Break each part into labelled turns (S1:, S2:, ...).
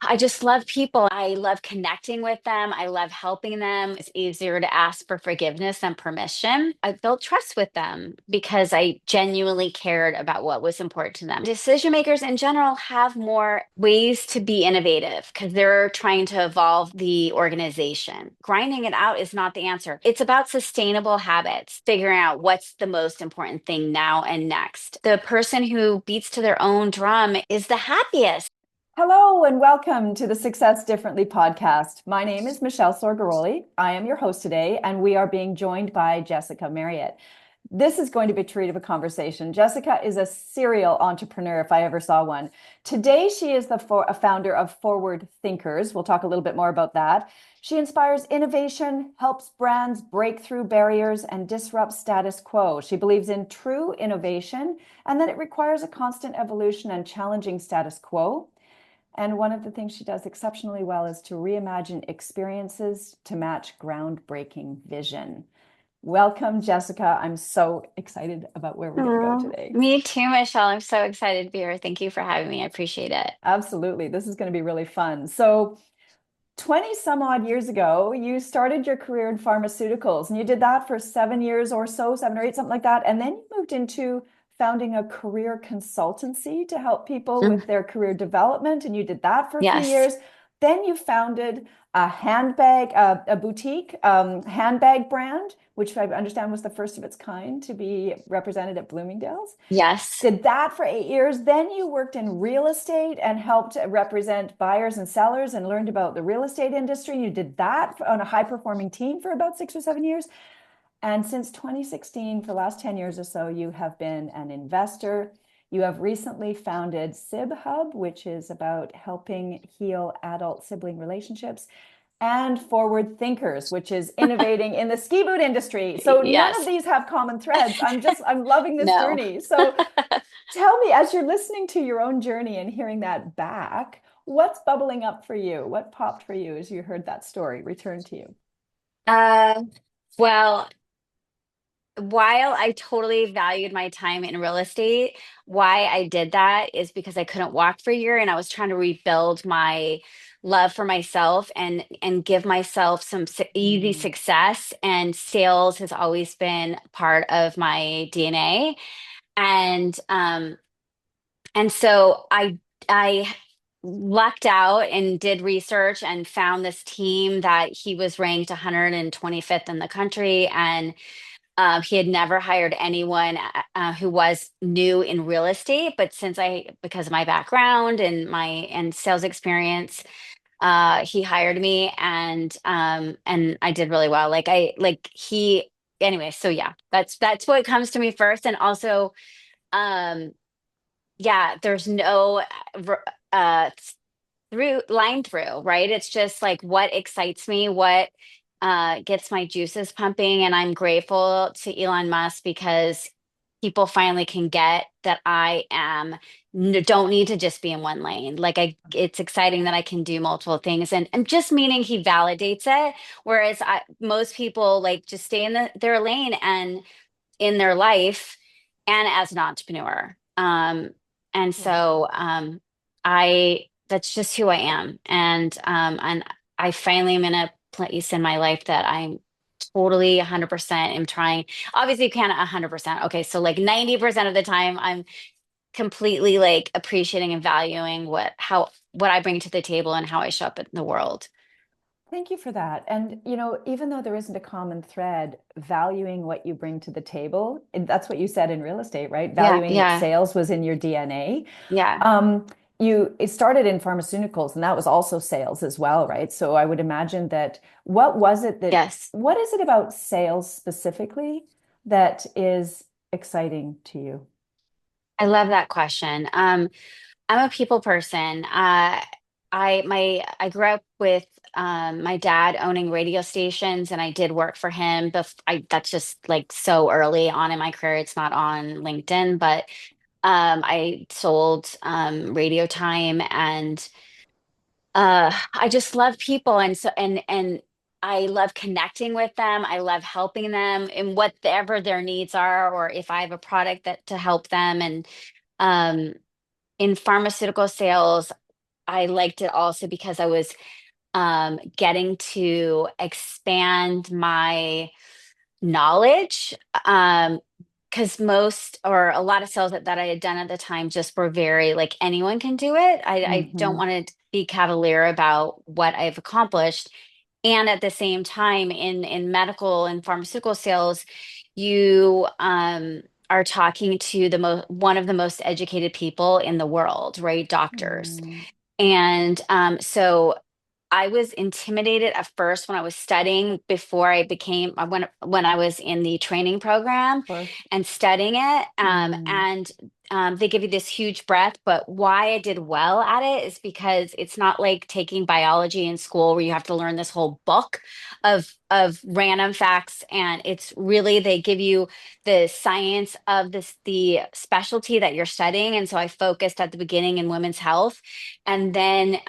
S1: I just love people. I love connecting with them. I love helping them. It's easier to ask for forgiveness than permission. I built trust with them because I genuinely cared about what was important to them. Decision makers in general have more ways to be innovative because they're trying to evolve the organization. Grinding it out is not the answer. It's about sustainable habits, figuring out what's the most important thing now and next. The person who beats to their own drum is the happiest.
S2: Hello and welcome to the Success Differently podcast. My name is Michelle Sorgaroli. I am your host today, and we are being joined by Jessica Marriott. This is going to be a treat of a conversation. Jessica is a serial entrepreneur, if I ever saw one. Today, she is the founder of Forward Thinkers. We'll talk a little bit more about that. She inspires innovation, helps brands break through barriers, and disrupt status quo. She believes in true innovation and that it requires a constant evolution and challenging status quo. And one of the things she does exceptionally well is to reimagine experiences to match groundbreaking vision. Welcome, Jessica. I'm so excited about where we're going to go
S1: Oh,
S2: today.
S1: me too, Michelle. I'm so excited to be here. Thank you for having me. I appreciate it.
S2: Absolutely. This is going to be really fun. So, 20 some odd years ago, you started your career in pharmaceuticals and you did that for 7 years or so, 7 or 8, something like that. And then you moved into founding a career consultancy to help people
S1: Mm,
S2: with their career development. And you did that for a few
S1: yes.
S2: years. Then you founded a handbag, a boutique handbag brand, which I understand was the first of its kind to be represented at Bloomingdale's.
S1: Yes.
S2: Did that for 8 years. Then you worked in real estate and helped represent buyers and sellers and learned about the real estate industry. You did that on a high performing team for about 6 or 7 years. And since 2016, for the last 10 years or so, you have been an investor. You have recently founded Sib Hub, which is about helping heal adult sibling relationships, and Forward Thinkers, which is innovating in the ski boot industry. So none of
S1: Yes.
S2: these have common threads. I'm loving this
S1: No.
S2: journey. So tell me, as you're listening to your own journey and hearing that back, what's bubbling up for you? What popped for you as you heard that story return to you?
S1: Uh, well, while I totally valued my time in real estate, why I did that is because I couldn't walk for a year and I was trying to rebuild my love for myself and give myself some easy
S2: Mm,
S1: success. And sales has always been part of my DNA. And so I lucked out and did research and found this team that he was ranked 125th in the country, and he had never hired anyone who was new in real estate. But because of my background and my sales experience, he hired me, and I did really well. Anyway. So yeah, that's what comes to me first, and also um yeah, there's no uh through line through, right? It's just like what excites me, what gets my juices pumping. And I'm grateful to Elon Musk because people finally can get that don't need to just be in one lane. It's exciting that I can do multiple things, and just meaning he validates it. Whereas most people like just stay in their lane and in their life and as an entrepreneur. And
S2: yeah.
S1: so I that's just who I am. And I finally am in a place in my life that I'm totally 100% am trying. Obviously you can't 100%. Okay, so like 90% of the time I'm completely like appreciating and valuing what I bring to the table and how I show up in the world.
S2: Thank you for that. And, even though there isn't a common thread, valuing what you bring to the table, and that's what you said in real estate, right?
S1: Yeah,
S2: Valuing that
S1: yeah,
S2: sales was in your DNA.
S1: yeah.
S2: Um, it started in pharmaceuticals, and that was also sales as well, right? So I would imagine that
S1: Yes.
S2: what is it about sales specifically that is exciting to you?
S1: I love that question. I'm a people person. I grew up with my dad owning radio stations, and I did work for him. That's just like so early on in my career. It's not on LinkedIn, but I sold radio time, and I just love people, and I love connecting with them. I love helping them in whatever their needs are, or if I have a product that to help them. And um, in pharmaceutical sales, I liked it also because I was getting to expand my knowledge. Because most or a lot of sales that I had done at the time just were very like anyone can do it. I don't
S2: Hmm.
S1: want to be cavalier about what I've accomplished. And at the same time, in medical and pharmaceutical sales, you are talking to the most one of the most educated people in the world, right? Doctors.
S2: Mm,
S1: And so I was intimidated at first when I was studying before I became when I was in the training program
S2: of course.
S1: and studying it.
S2: Mm,
S1: And they give you this huge breadth, but why I did well at it is because it's not like taking biology in school where you have to learn this whole book of random facts. And it's really they give you the science of the specialty that you're studying. And so I focused at the beginning in women's health, and then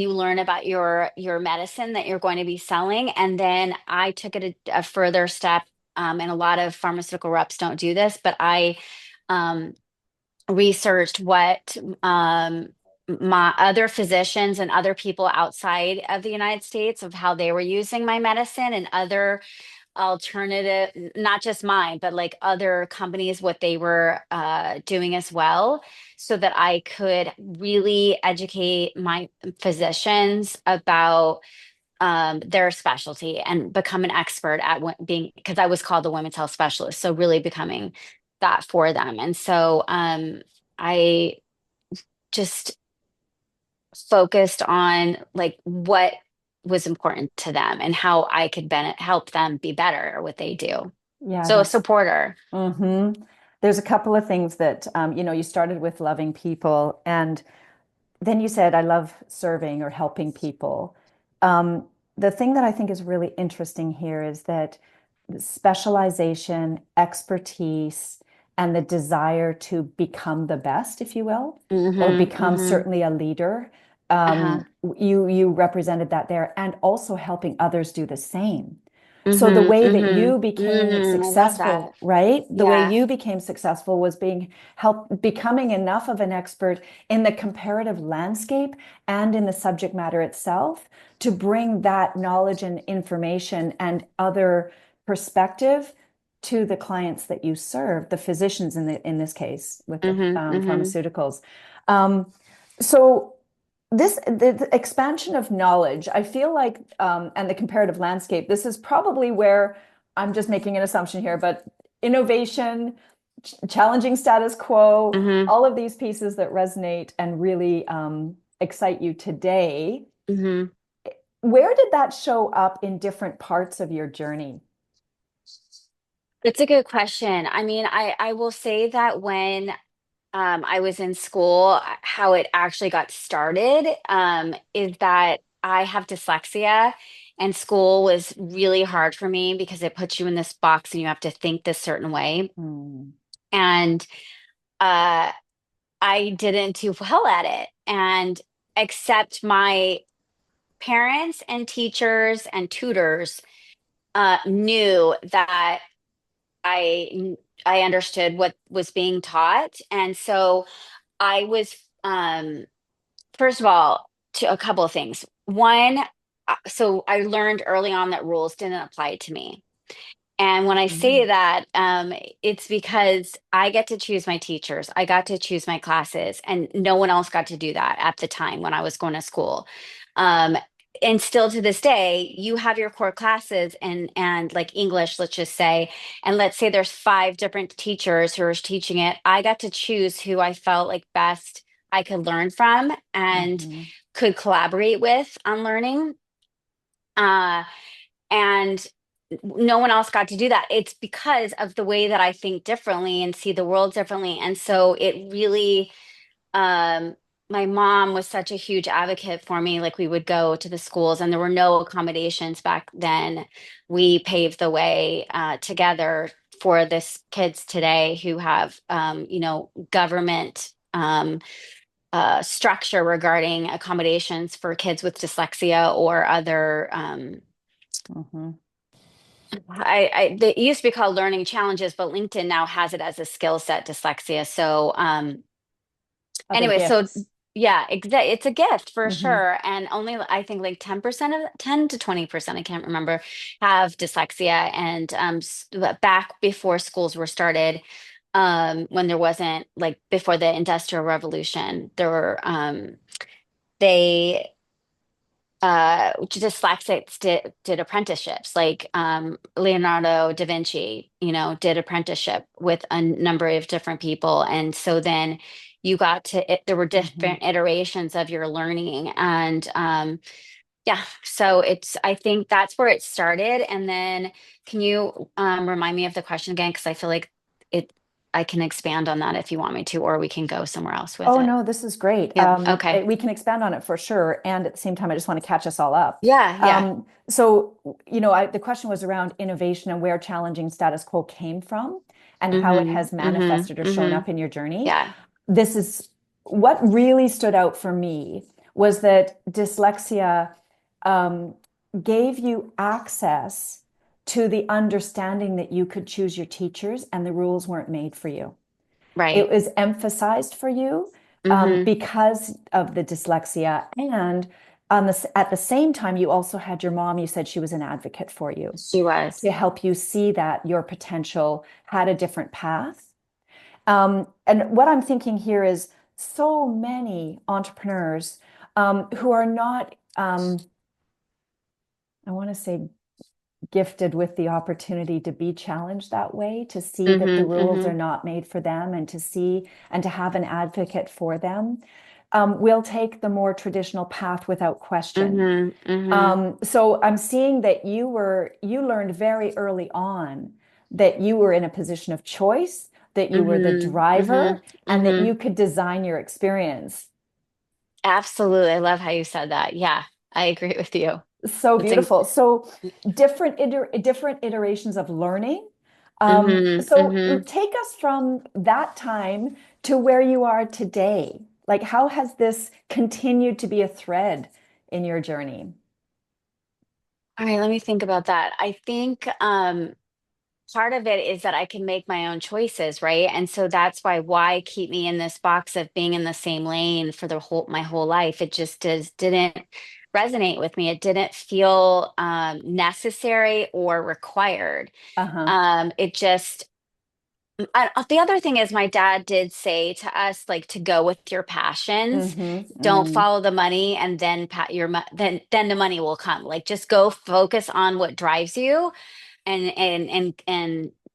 S1: you learn about your medicine that you're going to be selling, and then I took it a further step, and a lot of pharmaceutical reps don't do this, but I um, researched what my other physicians and other people outside of the United States of how they were using my medicine and other alternative, not just mine, but like other companies, what they were doing as well, so that I could really educate my physicians about their specialty and become an expert at being, because I was called the women's health specialist. So really becoming that for them. And so I just focused on like what was important to them and how I could help them be better at what they do.
S2: yeah,
S1: So a
S2: that's.
S1: supporter.
S2: Hmm. There's a couple of things that, you started with loving people, and then you said, I love serving or helping people. Um, the thing that I think is really interesting here is that specialization, expertise, and the desire to become the best, if you will, or
S1: Mm-hmm.
S2: become
S1: Mm-hmm.
S2: certainly a leader.
S1: Uh-huh.
S2: You represented that there, and also helping others do the same. So the
S1: Mm-hmm.
S2: way that
S1: Mm-hmm.
S2: you became
S1: Mm-hmm. I love that.
S2: successful, right? The way
S1: Yeah.
S2: you became successful was becoming enough of an expert in the comparative landscape and in the subject matter itself to bring that knowledge and information and other perspective to the clients that you serve, the physicians in this case with the
S1: Mm-hmm. Mm-hmm.
S2: pharmaceuticals. Um, so the expansion of knowledge, I feel like, and the comparative landscape, this is probably where I'm just making an assumption here, but innovation, challenging status quo,
S1: Mm-hmm.
S2: all of these pieces that resonate and really excite you today.
S1: Mm-hmm.
S2: Where did that show up in different parts of your journey?
S1: It's a good question. I mean, I will say that when I was in school, how it actually got started is that I have dyslexia, and school was really hard for me because it puts you in this box and you have to think this certain way.
S2: Hmm.
S1: And uh, I didn't do well at it. And except my parents and teachers and tutors knew that I I understood what was being taught. And so I was first of all, to a couple of things. One, so I learned early on that rules didn't apply to me. And when I say
S2: Mm.
S1: that, it's because I get to choose my teachers. I got to choose my classes, and no one else got to do that at the time when I was going to school. Um, and still to this day, you have your core classes and like English, let's just say, and let's say there's five different teachers who are teaching it. I got to choose who I felt like best I could learn from and
S2: Hmm.
S1: could collaborate with on learning. Uh, and no one else got to do that. It's because of the way that I think differently and see the world differently. And so it really, my mom was such a huge advocate for me. Like we would go to the schools and there were no accommodations back then. We paved the way together for this kids today who have, government structure regarding accommodations for kids with dyslexia or other
S2: Hmm.
S1: they used to be called learning challenges, but LinkedIn now has it as a skill set dyslexia. So
S2: Other
S1: anyway, so
S2: gifts.
S1: Yeah, it's a gift for
S2: Hmm.
S1: sure. And only I think like 10% of 10 to 20%, I can't remember, have dyslexia. And back before schools were started, when there wasn't like before the Industrial Revolution, there were they dyslexics did apprenticeships, like Leonardo da Vinci, did apprenticeship with a number of different people. And so then you got to there were
S2: Hmm.
S1: different iterations of your learning. And yeah, so I think that's where it started. And then can you remind me of the question again? Because I feel like it I can expand on that if you want me to, or we can go somewhere else with
S2: Oh
S1: it.
S2: no, this is great.
S1: Yep. Okay.
S2: We can expand on it for sure. And at the same time, I just want to catch us all up.
S1: Yeah, yeah.
S2: So, the question was around innovation and where challenging status quo came from and how it
S1: Mm-hmm.
S2: has
S1: Mm-hmm.
S2: manifested or shown
S1: Mm-hmm.
S2: up in your journey.
S1: Yeah.
S2: This is what really stood out for me was that dyslexia um, gave you access to the understanding that you could choose your teachers and the rules weren't made for you. It
S1: Right.
S2: was emphasized for you
S1: Mm-hmm.
S2: because of the dyslexia. And at the same time, you also had your mom, you said she was an advocate for you
S1: She was.
S2: to help you see that your potential had a different path. And what I'm thinking here is so many entrepreneurs who are not, I want to say, gifted with the opportunity to be challenged that way, to see that the
S1: Mm-hmm.
S2: rules
S1: Mm-hmm.
S2: are not made for them, and to see and to have an advocate for them, will take the more traditional path without question.
S1: Mm-hmm. Mm-hmm.
S2: So I'm seeing that you learned very early on that you were in a position of choice, that you were the
S1: Mm-hmm. Mm-hmm.
S2: driver, and that
S1: Mm-hmm.
S2: you could design your experience.
S1: Absolutely. I love how you said that. Yeah, I agree with you.
S2: So
S1: That's in
S2: beautiful. So different iterations of learning.
S1: mm-hmm.
S2: So
S1: Mm-hmm.
S2: take us from that time to where you are today. Like, how has this continued to be a thread in your journey?
S1: All right, let me think about that. I think part of it is that I can make my own choices, right? And so that's why keep me in this box of being in the same lane for the whole my whole life. It just didn't resonate with me. It didn't feel necessary or required.
S2: Uh-huh.
S1: It just the other thing is my dad did say to us like to go with your passions.
S2: Mm-hmm.
S1: Don't
S2: Mm.
S1: follow the money and then pat then the money will come. Like just go focus on what drives you and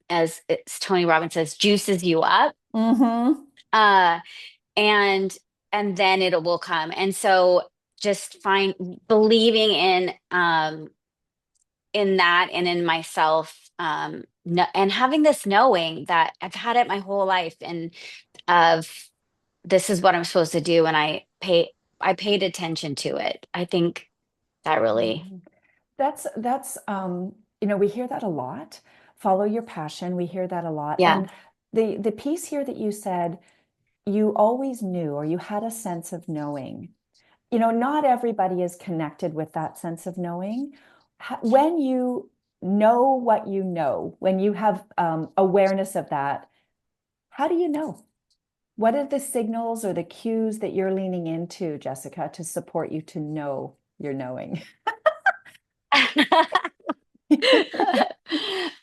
S1: as Tony Robbins says, juices you up.
S2: Mm-hmm.
S1: Uh and and then it will come. And so just find believing in that and in myself, no, and having this knowing that I've had it my whole life and of this is what I'm supposed to do and I paid attention to it. I think that really,
S2: Mhm. We hear that a lot. Follow your passion. We hear that a lot.
S1: yeah.
S2: And the piece here that you said, you always knew or you had a sense of knowing. Not everybody is connected with that sense of knowing. When you know what you know, when you have awareness of that, how do you know? What are the signals or the cues that you're leaning into, Jessica, to support you to know you're knowing?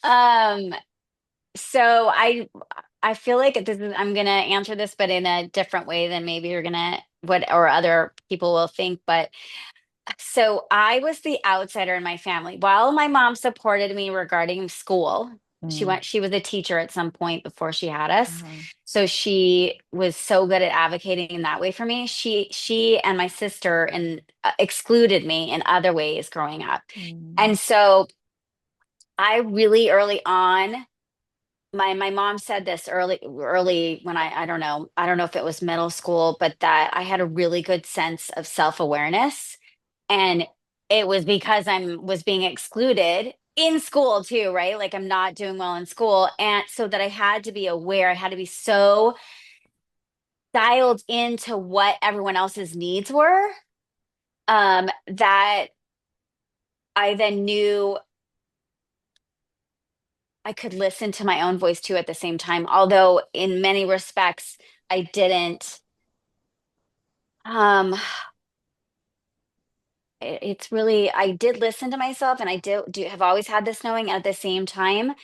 S1: um so I feel like I'm gonna answer this but in a different way than maybe you're gonna what or other people will think. But so I was the outsider in my family. While my mom supported me regarding school,
S2: Mm.
S1: she was a teacher at some point before she had us.
S2: Uh-huh.
S1: So she was so good at advocating in that way for me. She and my sister and excluded me in other ways growing up.
S2: Mm.
S1: And so I really early on my mom said this early when I don't know if it was middle school, but that I had a really good sense of self-awareness. And it was because I was being excluded in school too, right? Like I'm not doing well in school. And so that I had to be aware, I had to be so dialed into what everyone else's needs were, that I then knew I could listen to my own voice too at the same time. Although in many respects, I didn't Um, it's really, I did listen to myself, and I do have always had this knowing. At the same time,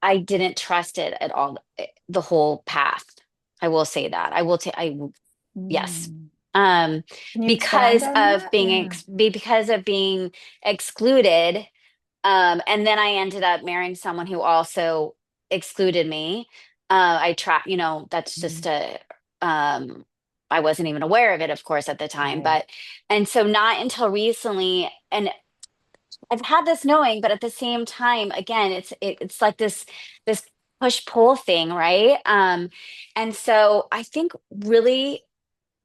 S1: I didn't trust it at all, the whole path. I will say that. Yes.
S2: Mm.
S1: Um,
S2: Can you expand on that? Yeah.
S1: because of being excluded. And then I ended up marrying someone who also excluded me. That's just
S2: Mm.
S1: um, I wasn't even aware of it, of course, at the time.
S2: Right.
S1: And so not until recently, and I've had this knowing, but at the same time, again, it's like this push pull thing, right? And so I think really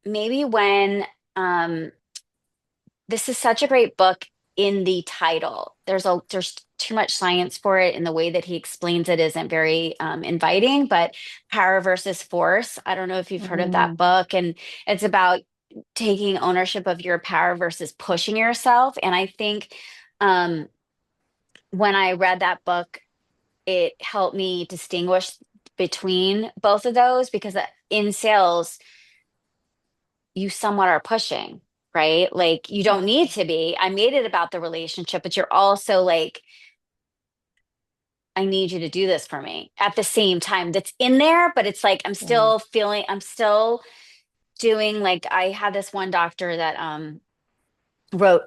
S1: maybe when um this is such a great book in the title. There's too much science for it, and the way that he explains it isn't very inviting. But Power versus Force. I don't know if you've heard of that
S2: Mm.
S1: book, and it's about taking ownership of your power versus pushing yourself. And I think um, when I read that book, it helped me distinguish between both of those because in sales you somewhat are pushing, right? Like you don't need to be. I made it about the relationship, but you're also like, I need you to do this for me at the same time. That's in there, but it's like
S2: Right.
S1: I'm still doing, like, I had this one doctor that wrote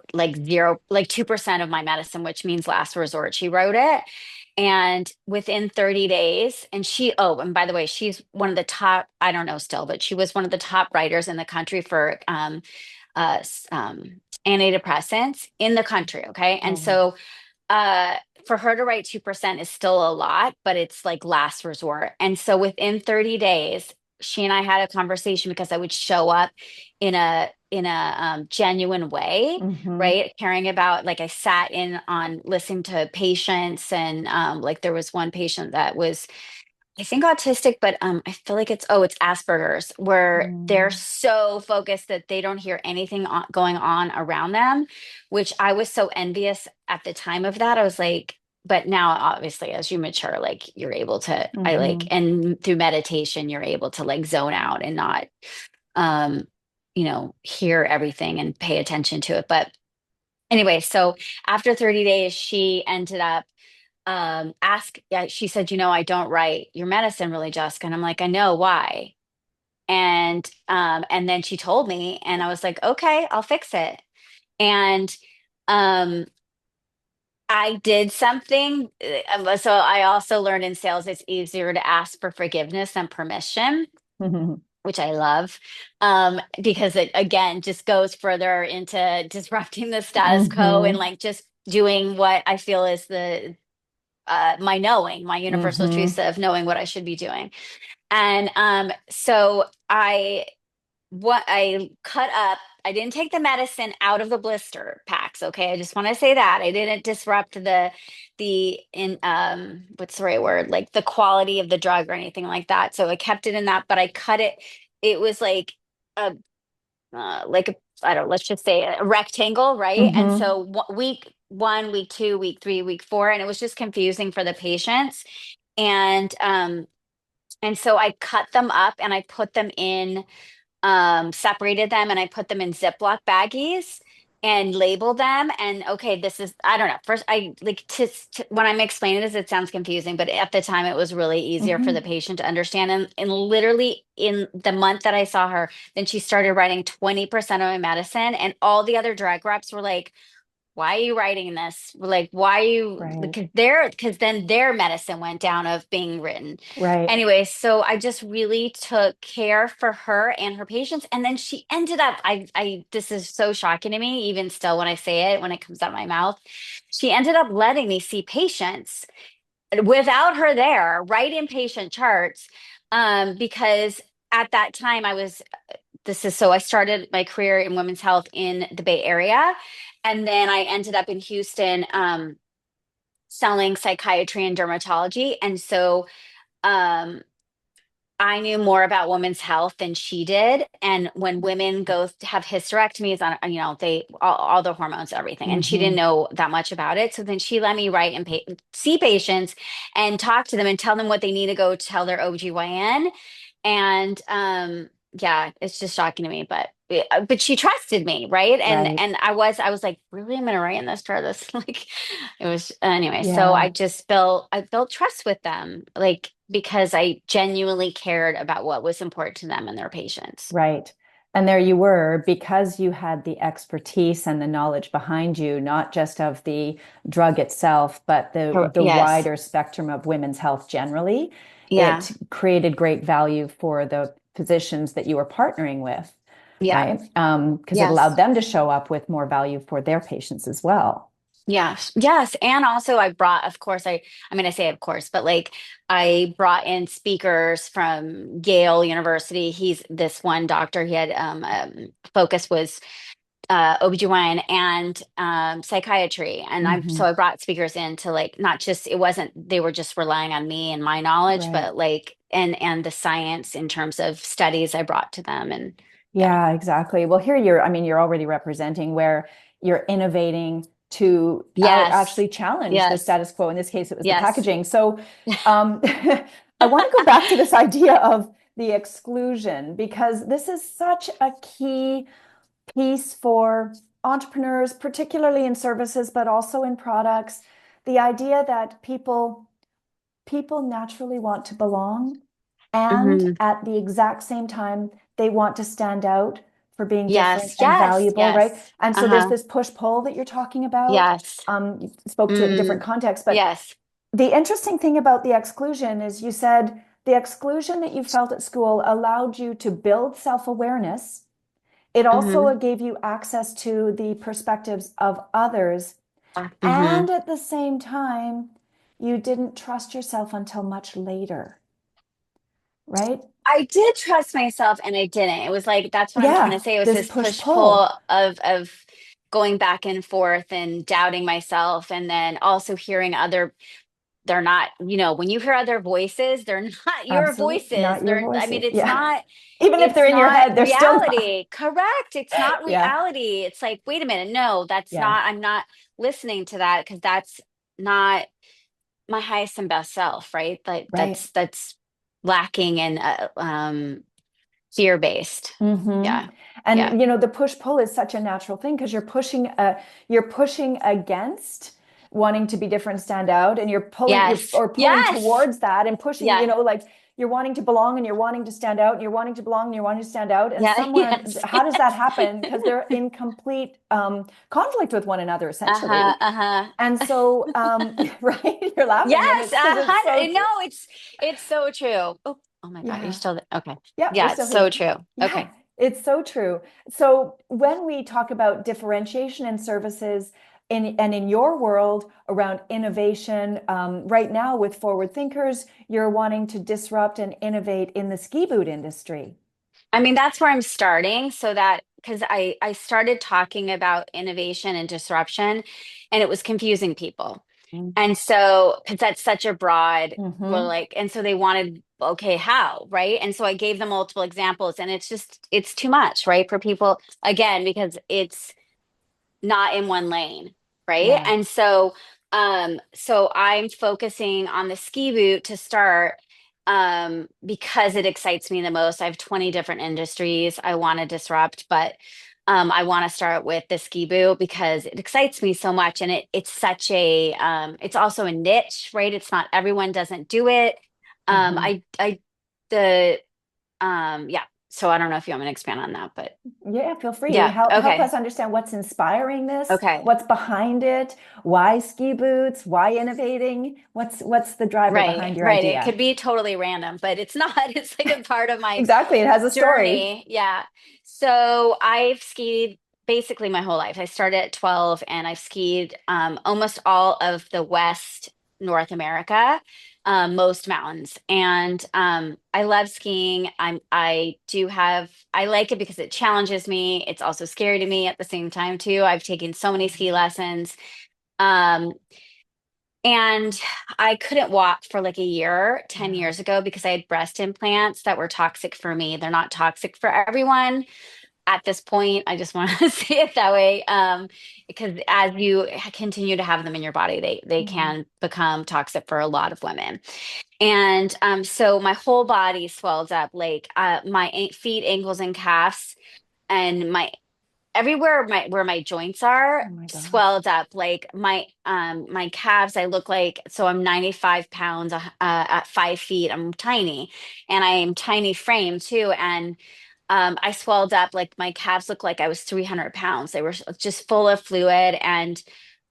S1: like 2% of my medicine, which means last resort. She wrote it. And within 30 days, and by the way, she's one of the top, I don't know still, but she was one of the top writers in the country for uh, s- um, antidepressants in the country. Okay. And
S2: Oh.
S1: so uh, for her to write 2% is still a lot, but it's like last resort. And so within 30 days, she and I had a conversation because I would show up in a genuine way,
S2: Mm-hmm.
S1: right? Caring about, like, I sat in on listening to patients, and like there was one patient that was, I think, autistic, but I feel like it's Asperger's, where they're
S2: Mm.
S1: so focused that they don't hear anything going on around them, which I was so envious at the time of that. I was like, but now obviously as you mature, like you're able to,
S2: Mm-hmm.
S1: and through meditation, you're able to like zone out and not, um, hear everything and pay attention to it. But anyway, so after 30 days, she ended up yeah, she said, I don't write your medicine really, Jessica. And I'm like, I know why. And then she told me, and I was like, okay, I'll fix it. And um I did something. So I also learned in sales it's easier to ask for forgiveness than permission, which I love, because it again just goes further into disrupting the status quo and
S2: Mm-hmm.
S1: like just doing what I feel is my knowing, my universal
S2: Mm-hmm.
S1: truth of knowing what I should be doing. And so I cut up. I didn't take the medicine out of the blister packs. Okay, I just want to say that I didn't disrupt the in what's the right word, like the quality of the drug or anything like that. So I kept it in that, but I cut it. It was like a like a, I don't, let's just say a rectangle, right? And
S2: Mm-hmm.
S1: so week one, week two, week three, week four, and it was just confusing for the patients. And and so I cut them up and I put them in, separated them, and I put them in Ziploc baggies and labeled them. And okay, this is, I don't know. First, I like when I'm explaining this, it sounds confusing, but at the time it was really easier for
S2: Mm-hmm.
S1: the patient to understand. And literally in the month that I saw her, then she started writing 20% of my medicine, and all the other drug reps were like, why are you writing this? Like, why are you,
S2: Right.
S1: because then their medicine went down of being written.
S2: Right.
S1: Anyway, so I just really took care for her and her patients. And then she ended up, this is so shocking to me, even still when I say it, when it comes out of my mouth. She ended up letting me see patients without her there, right in patient charts. Because at that time I started my career in women's health in the Bay Area. And then I ended up in Houston, selling psychiatry and dermatology. And so um, I knew more about women's health than she did. And when women go to have hysterectomies on, all the hormones, everything, and she didn't
S2: Mm-hmm.
S1: know that much about it. So then she let me write and see patients and talk to them and tell them what they need to go tell their OBGYN. And yeah, it's just shocking to me, but but she trusted me, right?
S2: Right.
S1: And I was like, really, I'm gonna write in this for this. Like, it was anyway. So
S2: Yeah.
S1: I built trust with them, like because I genuinely cared about what was important to them and their patients.
S2: Right. And there you were, because you had the expertise and the knowledge behind you, not just of the drug itself, but the
S1: Yes.
S2: wider spectrum of women's health generally.
S1: Yeah.
S2: It created great value for the physicians that you were partnering with,
S1: Yeah.
S2: right? Because it allowed
S1: Yes.
S2: them to show up with more value for their patients as well.
S1: Yes, yes. And also I brought, of course, I mean, I say of course, but like I brought in speakers from Yale University. He's this one doctor. He had focus was OBGYN and psychiatry. And
S2: Hmm.
S1: I brought speakers in to like not just it wasn't they were just relying on me and my knowledge,
S2: Right.
S1: but like and the science in terms of studies I brought to them. And yeah.
S2: Yeah, exactly. Well, here I mean, you're already representing where you're innovating to
S1: Yes.
S2: actually challenge the
S1: Yes.
S2: status quo. In this case, it was the
S1: Yes.
S2: packaging. So, um, I want to go back to this idea of the exclusion because this is such a key piece for entrepreneurs, particularly in services, but also in products. The idea that people naturally want to belong, and
S1: Hmm.
S2: at the exact same time, they want to stand out for being different
S1: Yes.
S2: and
S1: Yes.
S2: valuable, right?
S1: Yes.
S2: And so there's
S1: Uh-huh.
S2: this push-pull that you're talking about.
S1: Yes.
S2: You spoke to it in different
S1: Mm,
S2: contexts, but
S1: yes.
S2: the interesting thing about the exclusion is you said the exclusion that you felt at school allowed you to build self-awareness. It also
S1: Hmm.
S2: gave you access to the perspectives of others.
S1: Hmm.
S2: And at the same time, you didn't trust yourself until much later, right?
S1: I did trust myself and I didn't. It was like that's what I'm trying to
S2: Yeah,
S1: say. It was
S2: this
S1: this
S2: push
S1: push pull
S2: pull.
S1: of going back and forth and doubting myself and then also hearing other they're not, when you hear other voices, they're not your
S2: Absolutely
S1: voices.
S2: not your
S1: I mean,
S2: voices. Yeah. Even if
S1: it's
S2: they're in your
S1: not
S2: head, they're still not.
S1: reality. Correct. It's not
S2: Yeah.
S1: reality. It's like, wait a minute. No, that's
S2: Yeah.
S1: not, I'm not listening to that because that's not my highest and best self, right? Like
S2: Right.
S1: that's lacking in fear based.
S2: Hmm.
S1: Yeah. Yeah.
S2: And the push pull is such a natural thing because you're pushing against wanting to be different, stand out, and
S1: Yes.
S2: or pulling
S1: Yes.
S2: towards that and pushing,
S1: Yeah.
S2: like you're wanting to belong and you're wanting to stand out and you're wanting to belong and you're wanting to stand out. And
S1: Yeah.
S2: somewhere,
S1: Yes.
S2: how does that
S1: Yes.
S2: happen? Because they're in complete conflict with one another,
S1: Uh-huh.
S2: essentially.
S1: Uh-huh.
S2: And so, right, you're laughing, and
S1: Yes.
S2: it's because it's so
S1: No,
S2: true.
S1: it's so true. Oh my God. Are you
S2: Yeah.
S1: still there? Okay.
S2: Yeah, we're
S1: Yeah, it's
S2: still
S1: so
S2: here.
S1: true.
S2: Yeah,
S1: Okay.
S2: it's so true. So when we talk about differentiation in services and in your world around innovation, right now with Forward Thinkers, you're wanting to disrupt and innovate in the ski boot industry.
S1: I mean, that's where I'm starting. So that because I started talking about innovation and disruption, and it was confusing people. And so, because that's such a broad, well,
S2: Mm-hmm.
S1: like, and so they wanted, okay, how, right? And so I gave them multiple examples, and it's too much, right, for people, again, because it's not in one lane, right?
S2: Yeah.
S1: And so so I'm focusing on the ski boot to start because it excites me the most. I have 20 different industries I want to disrupt, but I want to start with the ski boot because it excites me so much and it's such a it's also a niche, right? It's not everyone doesn't do it.
S2: Mm-hmm.
S1: I the yeah, so I don't know if you want me to expand on that, but
S2: Yeah, feel free.
S1: yeah,
S2: Help
S1: okay.
S2: us understand what's inspiring this,
S1: Okay.
S2: what's behind it, why ski boots, why innovating, what's the driver
S1: Right,
S2: behind your
S1: right. It
S2: idea?
S1: could be totally random, but it's not. It's like a part of my
S2: Exactly, it has a story.
S1: journey. Yeah. So I've skied basically my whole life. I started at 12 and I've skied almost all of the West North America, most mountains. And I love skiing. I like it because it challenges me. It's also scary to me at the same time too. I've taken so many ski lessons. Um, and I couldn't walk for like a year, 10
S2: Yeah.
S1: years ago, because I had breast implants that were toxic for me. They're not toxic for everyone at this point. I just want to say it that way. Because as you continue to have them in your body, they
S2: Yeah.
S1: can become toxic for a lot of women. And so my whole body swells up, like my feet, ankles, and calves. and my everywhere where my joints are
S2: Oh my gosh.
S1: swelled up, like my calves. I look like, so I'm 95 pounds at 5 feet. I'm tiny, and I am tiny frame too, and I swelled up, like my calves looked like I was 300 pounds. They were just full of fluid,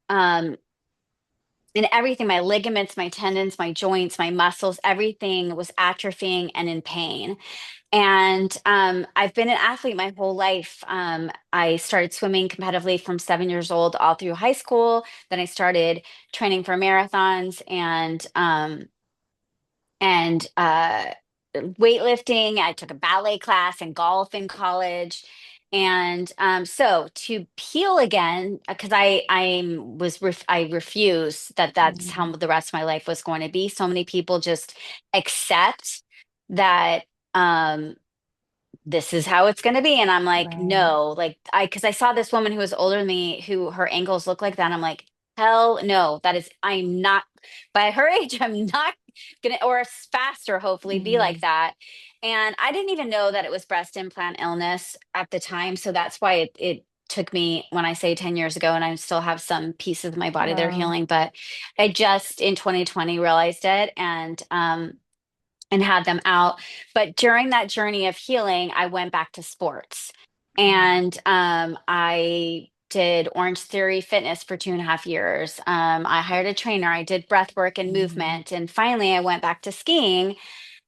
S1: um and everything, my ligaments, my tendons, my joints, my muscles, everything was atrophying and in pain. And I've been an athlete my whole life. I started swimming competitively from 7 years old all through high school. Then I started training for marathons and weightlifting. I took a ballet class and golf in college. And so to peel again, because I refuse that that's how
S2: Mm,
S1: the rest of my life was going to be. So many people just accept that. This is how it's going to be. And I'm like,
S2: right.
S1: no, like because I saw this woman who was older than me who her ankles look like that. I'm like, hell no, I'm not, by her age, I'm not gonna, or faster, hopefully, be like
S2: Mm,
S1: that. And I didn't even know that it was breast implant illness at the time. So that's why it took me, when I say 10 years ago, and I still have some pieces of my body that are
S2: wow.
S1: healing, but I just in 2020 realized it. And had them out. But during that journey of healing, I went back to sports.
S2: Mm,
S1: And I did Orange Theory Fitness for 2.5 years. I hired a trainer. I did breath work and
S2: mm,
S1: movement. And finally, I went back to skiing.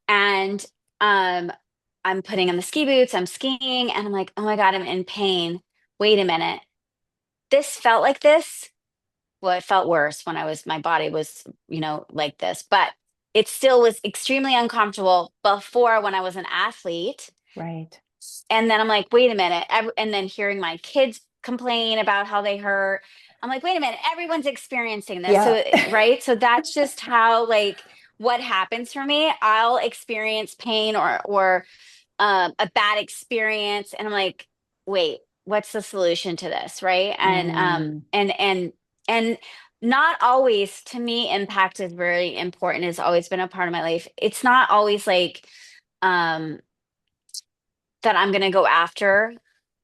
S1: And um, I'm putting on the ski boots, I'm skiing, and I'm like, oh my God, I'm in pain. Wait a minute. This felt like this. Well, it felt worse when my body was, like this, but it still was extremely uncomfortable before when I was an athlete.
S2: right.
S1: And then I'm like, wait a minute. And then hearing my kids complain about how they hurt, I'm like, wait a minute, everyone's experiencing this.
S2: Yeah.
S1: So, right. So that's just how, like, what happens for me. I'll experience pain or a bad experience, and I'm like, wait, what's the solution to this, right?
S2: Mm,
S1: And not always, to me, impact is very important, has always been a part of my life. It's not always like um that I'm going to go after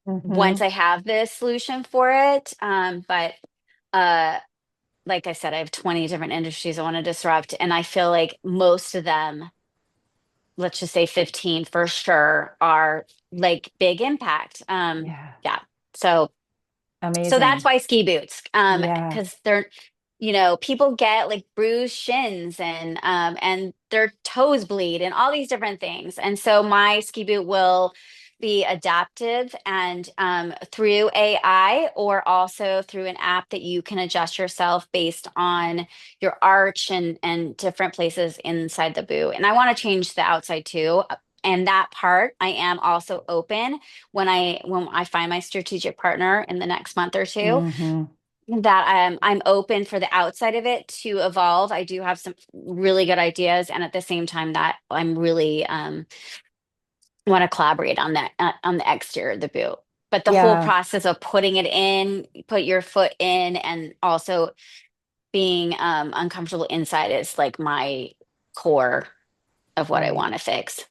S1: once
S2: hmm.
S1: I have the solution for it. But uh like I said, I have 20 different industries I want to disrupt, and I feel like most of them, let's just say 15 for sure, are like big impact.
S2: Yeah.
S1: Yeah. So that's
S2: Amazing.
S1: why ski boots,
S2: Yeah.
S1: because they're, people get like bruised shins and their toes bleed and all these different things. And so my ski boot will be adaptive, and through AI, or also through an app that you can adjust yourself based on your arch and different places inside the boot. And I want to change the outside too. And that part I am also open, when I find my strategic partner in the next month or two,
S2: Hmm.
S1: that I'm open for the outside of it to evolve. I do have some really good ideas, and at the same time that I'm really want to collaborate on the exterior of the boot. But the whole
S2: Yeah.
S1: process of putting it in, put your foot in, and also being uncomfortable inside is like my core of what I
S2: Right.
S1: want to fix.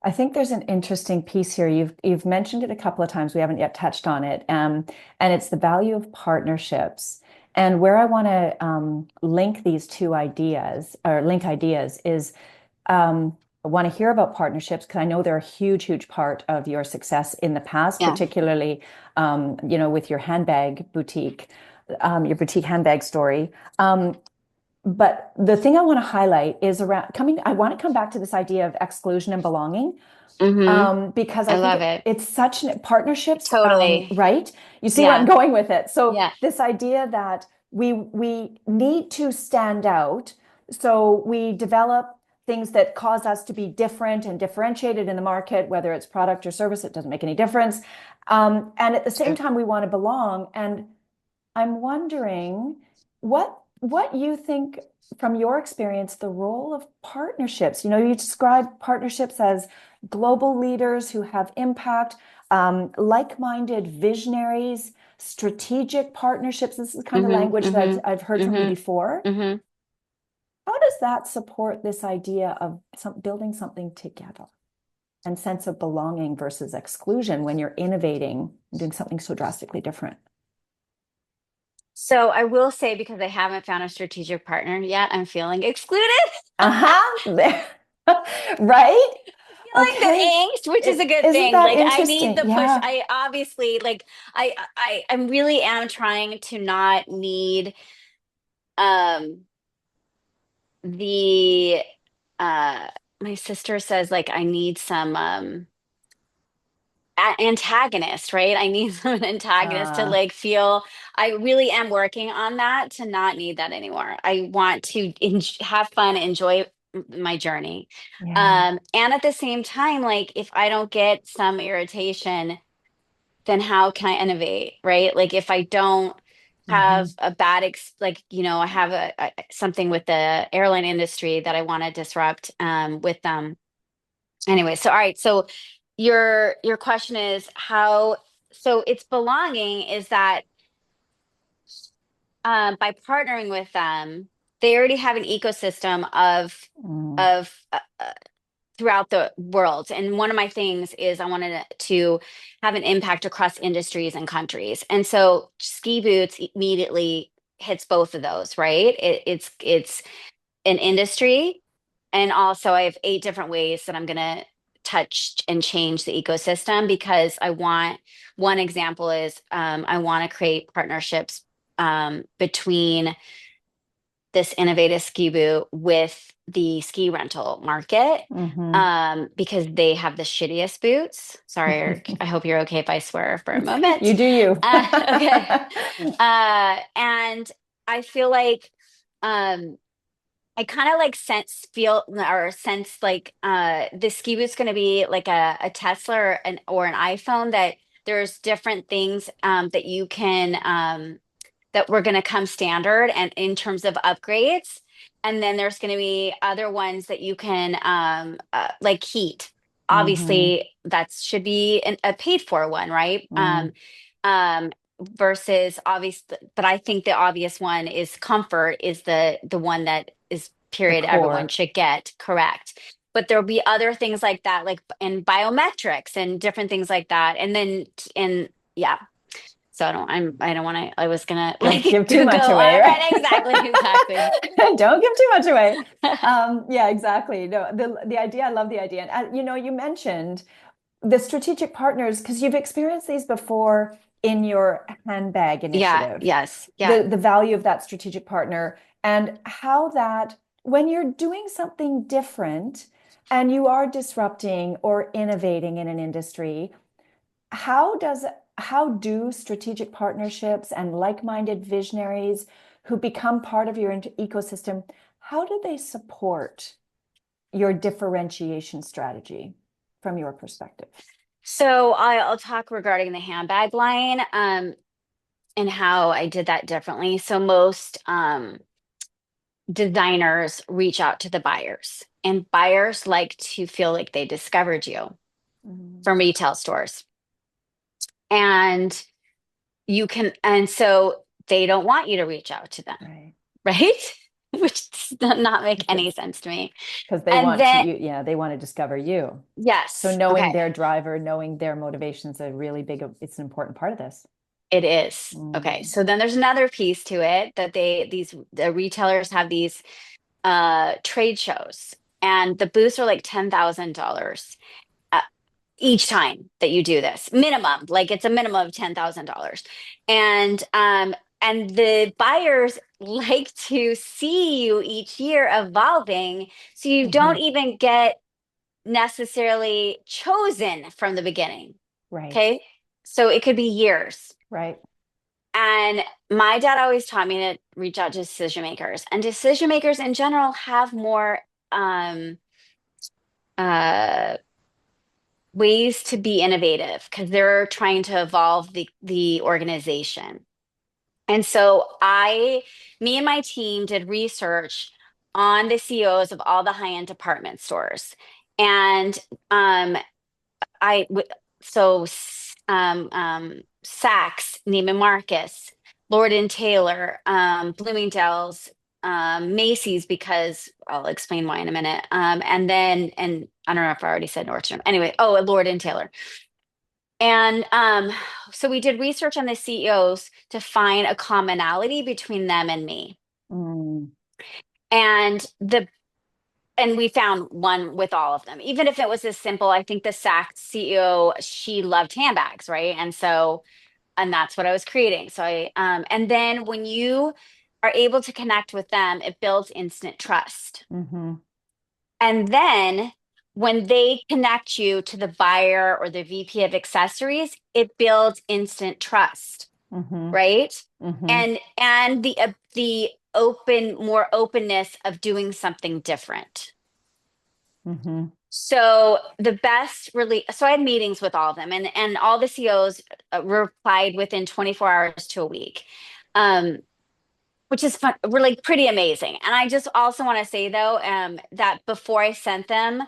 S2: I think there's an interesting piece here. You've mentioned it a couple of times. We haven't yet touched on it, and it's the value of partnerships. And where I want to link these two ideas, or link ideas, is I want to hear about partnerships because I know they're a huge, huge part of your success in the past,
S1: Yeah.
S2: particularly with your handbag boutique, your boutique handbag story. But the thing I want to highlight is around coming. I want to come back to this idea of exclusion and belonging,
S1: Mm-hmm.
S2: because I
S1: I
S2: think
S1: love it.
S2: it's such partnerships,
S1: Totally.
S2: right? You see where I'm
S1: Yeah.
S2: going with it. So
S1: Yeah.
S2: this idea that we need to stand out, so we develop things that cause us to be different and differentiated in the market, whether it's product or service, it doesn't make any difference. And at the same
S1: True.
S2: time, we want to belong. And I'm wondering what you think from your experience the role of partnerships. You describe partnerships as global leaders who have impact, like-minded visionaries, strategic partnerships. This is the kind of
S1: Mm-hmm.
S2: language that
S1: Mm-hmm.
S2: I've heard from you
S1: Mm-hmm.
S2: before.
S1: Mm-hmm.
S2: How does that support this idea of building something together? and sense of belonging versus exclusion when you're innovating and doing something so drastically different?
S1: So I will say, because I haven't found a strategic partner yet, I'm feeling excluded.
S2: Uh-huh. Right?
S1: Feeling the
S2: Okay.
S1: angst, which is a good
S2: Isn't
S1: thing.
S2: that
S1: Like I need
S2: interesting?
S1: the push.
S2: Yeah.
S1: I obviously like I'm really am trying to not need um the uh my sister says like I need some antagonist, right? I need some antagonist to
S2: Uh,
S1: like feel. I really am working on that to not need that anymore. I want to have fun, enjoy my journey.
S2: yeah.
S1: And at the same time, like if I don't get some irritation, then how can I innovate, right? Like if I don't have
S2: Hmm.
S1: a bad like I have something with the airline industry that I want to disrupt with them. Anyway, so all right, so your question is how, so it's belonging is that by partnering with them, they already have an ecosystem
S2: Mm.
S1: of throughout the world. And one of my things is I wanted to have an impact across industries and countries. And so ski boots immediately hits both of those, right? It's an industry, and also I have 8 different ways that I'm going to touch and change the ecosystem because I want, one example is I want to create partnerships between this innovative ski boot with the ski rental market
S2: Hmm.
S1: because they have the shittiest boots. Sorry, I hope you're okay if I swear for a
S2: You
S1: moment.
S2: do you.
S1: Okay. And I feel like um, I kind of like sense like this ski boot's going to be like a Tesla or an iPhone, that there's different things that you can that we're going to come standard and in terms of upgrades. And then there's going to be other ones that you can like heat.
S2: Hmm.
S1: Obviously, that should be a paid for one, right?
S2: Mm.
S1: Um, versus obvious, but I think the obvious one is comfort is the one that is
S2: The
S1: period everyone
S2: core.
S1: should get correct. But there'll be other things like that, like in biometrics and different things like that. And then and yeah, so I don't want to, I was gonna
S2: Don't
S1: like
S2: give too
S1: go
S2: much away,
S1: on,
S2: right?
S1: right? Exactly, exactly.
S2: Don't give too much away. Yeah, exactly. No, the idea, I love the idea. And you mentioned the strategic partners because you've experienced these before in your handbag
S1: Yeah,
S2: initiative.
S1: yes, yeah.
S2: The value of that strategic partner and how that when you're doing something different and you are disrupting or innovating in an industry, how does how do strategic partnerships and like-minded visionaries who become part of your ecosystem, how do they support your differentiation strategy from your perspective?
S1: So I'll talk regarding the handbag line, and how I did that differently. So most designers reach out to the buyers, and buyers like to feel like they discovered you
S2: Mm.
S1: from retail stores. And and so they don't want you to reach out to them,
S2: Right.
S1: right? Which does not make any
S2: Because
S1: sense to me.
S2: they
S1: And
S2: want to
S1: then,
S2: you, yeah, they want to discover you. So
S1: yes,
S2: knowing
S1: okay,
S2: their driver, knowing their motivations a really big, it's an important part of this.
S1: it is. Okay,
S2: Mm.
S1: so then there's another piece to it that the retailers have these trade shows, and the booths are like $10,000 uh, each time that you do this. Minimum, like it's a minimum of $10,000. And the buyers like to see you each year evolving, so you don't
S2: Mhm.
S1: even get necessarily chosen from the beginning.
S2: Right.
S1: Okay. So it could be years.
S2: Right.
S1: And my dad always taught me to reach out to decision makers, and decision makers in general have more um, uh, ways to be innovative because they're trying to evolve the organization. And so me and my team did research on the CEOs of all the high-end department stores. And I w- so Saks, Neiman Marcus, Lord and Taylor, Bloomingdale's. Macy's because I'll explain why in a minute. And I don't know if I already said Nordstrom. Anyway, oh, Lord and Taylor. And so we did research on the CEOs to find a commonality between them and me.
S2: Mm,
S1: And we found one with all of them. Even if it was as simple, I think the Saks CEO, she loved handbags, right? And that's what I was creating. And then when you are able to connect with them, it builds instant trust.
S2: mhm,
S1: And then when they connect you to the buyer or the VP of accessories, it builds instant trust,
S2: mhm,
S1: right?
S2: mhm,
S1: And the more openness of doing something different.
S2: mhm,
S1: So so I had meetings with all of them, and all the CEOs replied within 24 hours to a week. Um, which is fun, really pretty amazing. And I just also want to say though, that before I sent them,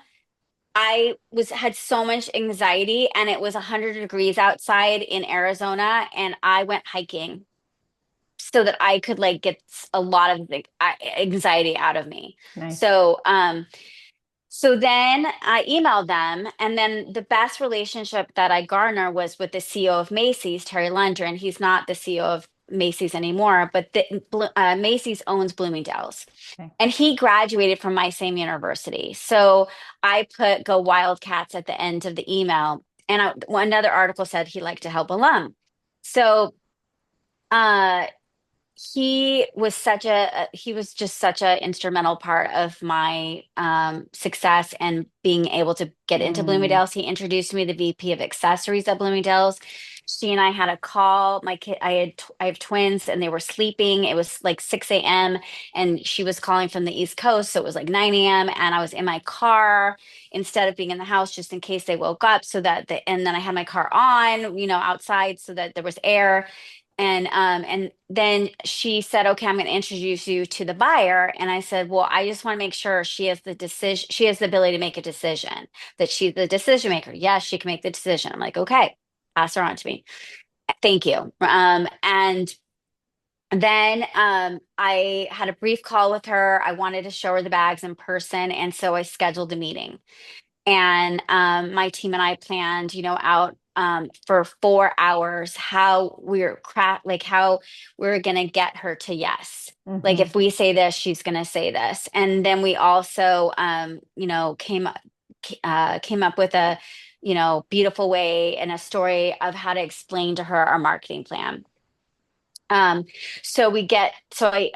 S1: I was had so much anxiety, and it was 100 degrees outside in Arizona, and I went hiking so that I could like get a lot of the anxiety out of me.
S2: nice.
S1: So then I emailed them, and then the best relationship that I garner was with the CEO of Macy's, Terry Lundgren. He's not the CEO of Macy's anymore, but Macy's owns Bloomingdale's.
S2: Okay.
S1: And he graduated from my same university. So I put Go Wildcats at the end of the email. And another article said he liked to help alum. So uh, he was just such a instrumental part of my success and being able to get into
S2: Mm,
S1: Bloomingdale's. He introduced me to the VP of accessories at Bloomingdale's. She and I had a call. My kid, I have twins, and they were sleeping. It was like 6 a.m. and she was calling from the East Coast, so it was like 9 a.m. and I was in my car instead of being in the house just in case they woke up. And then I had my car on, outside so that there was air. And then she said, "Okay, I'm going to introduce you to the buyer." And I said, "Well, I just want to make sure she has the ability to make a decision, that she's the decision maker. Yes, she can make the decision." I'm like, "Okay, pass her on to me. Thank you." And then I had a brief call with her. I wanted to show her the bags in person, and so I scheduled a meeting. And my team and I planned, out for 4 hours how we're gonna get her to yes. Like
S2: mhm,
S1: if we say this, she's gonna say this. And then we also, came up with a, beautiful way and a story of how to explain to her our marketing plan. Um,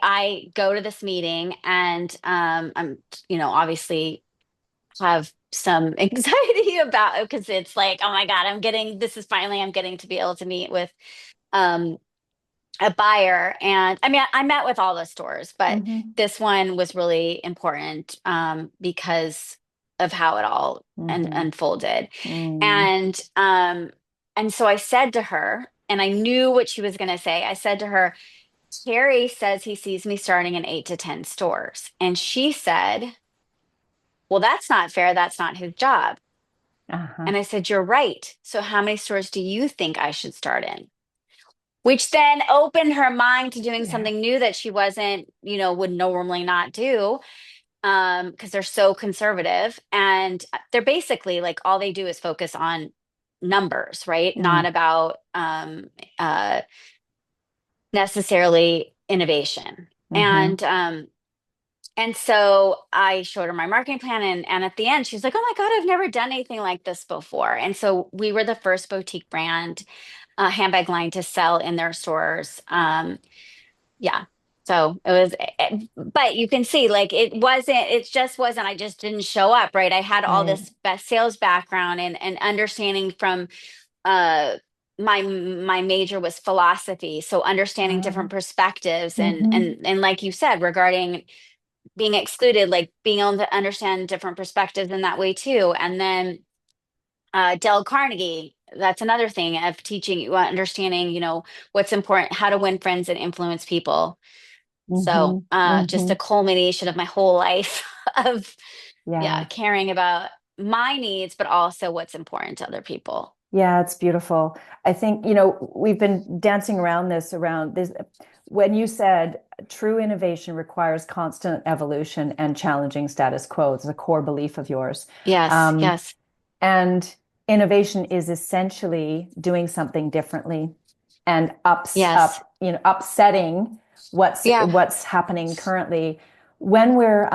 S1: I go to this meeting, and I'm, obviously have some anxiety about it because it's like, oh my God, I'm getting to be able to meet with um a buyer. And I mean, I met with all the stores, but
S2: mhm,
S1: this one was really important because of how it all
S2: mhm,
S1: unfolded.
S2: mm.
S1: And so I said to her, and I knew what she was going to say. I said to her, "Terry says he sees me starting in 8 to 10 stores." And she said, "Well, that's not fair. That's not his job."
S2: Uh-huh.
S1: And I said, "You're right. So how many stores do you think I should start in?" Which then opened her mind to doing
S2: Yeah.
S1: something new that she wasn't, would normally not do, because they're so conservative. And they're basically like all they do is focus on numbers, right? Not
S2: Mm,
S1: about necessarily innovation.
S2: mhm,
S1: And so I showed her my marketing plan, and at the end she's like, "Oh my God, I've never done anything like this before." And so we were the first boutique brand handbag line to sell in their stores. Yeah. So it was, but you can see like it just didn't show up, right? I had all
S2: right.
S1: this best sales background and understanding from uh my major was philosophy. So understanding different perspectives
S2: Mhm,
S1: and like you said, regarding being excluded, like being able to understand different perspectives in that way too. And then Dale Carnegie, that's another thing of teaching you, understanding, what's important, how to win friends and influence people. So
S2: mhm,
S1: just a
S2: mhm.
S1: culmination of my whole life of, yeah,
S2: Yeah.
S1: caring about my needs, but also what's important to other people.
S2: Yeah, it's beautiful. I think, we've been dancing around this. when you said true innovation requires constant evolution and challenging status quo, it's a core belief of yours.
S1: Yes,
S2: Um,
S1: yes,
S2: and innovation is essentially doing something differently and
S1: yes.
S2: upsetting
S1: Yeah.
S2: what's happening currently. When we're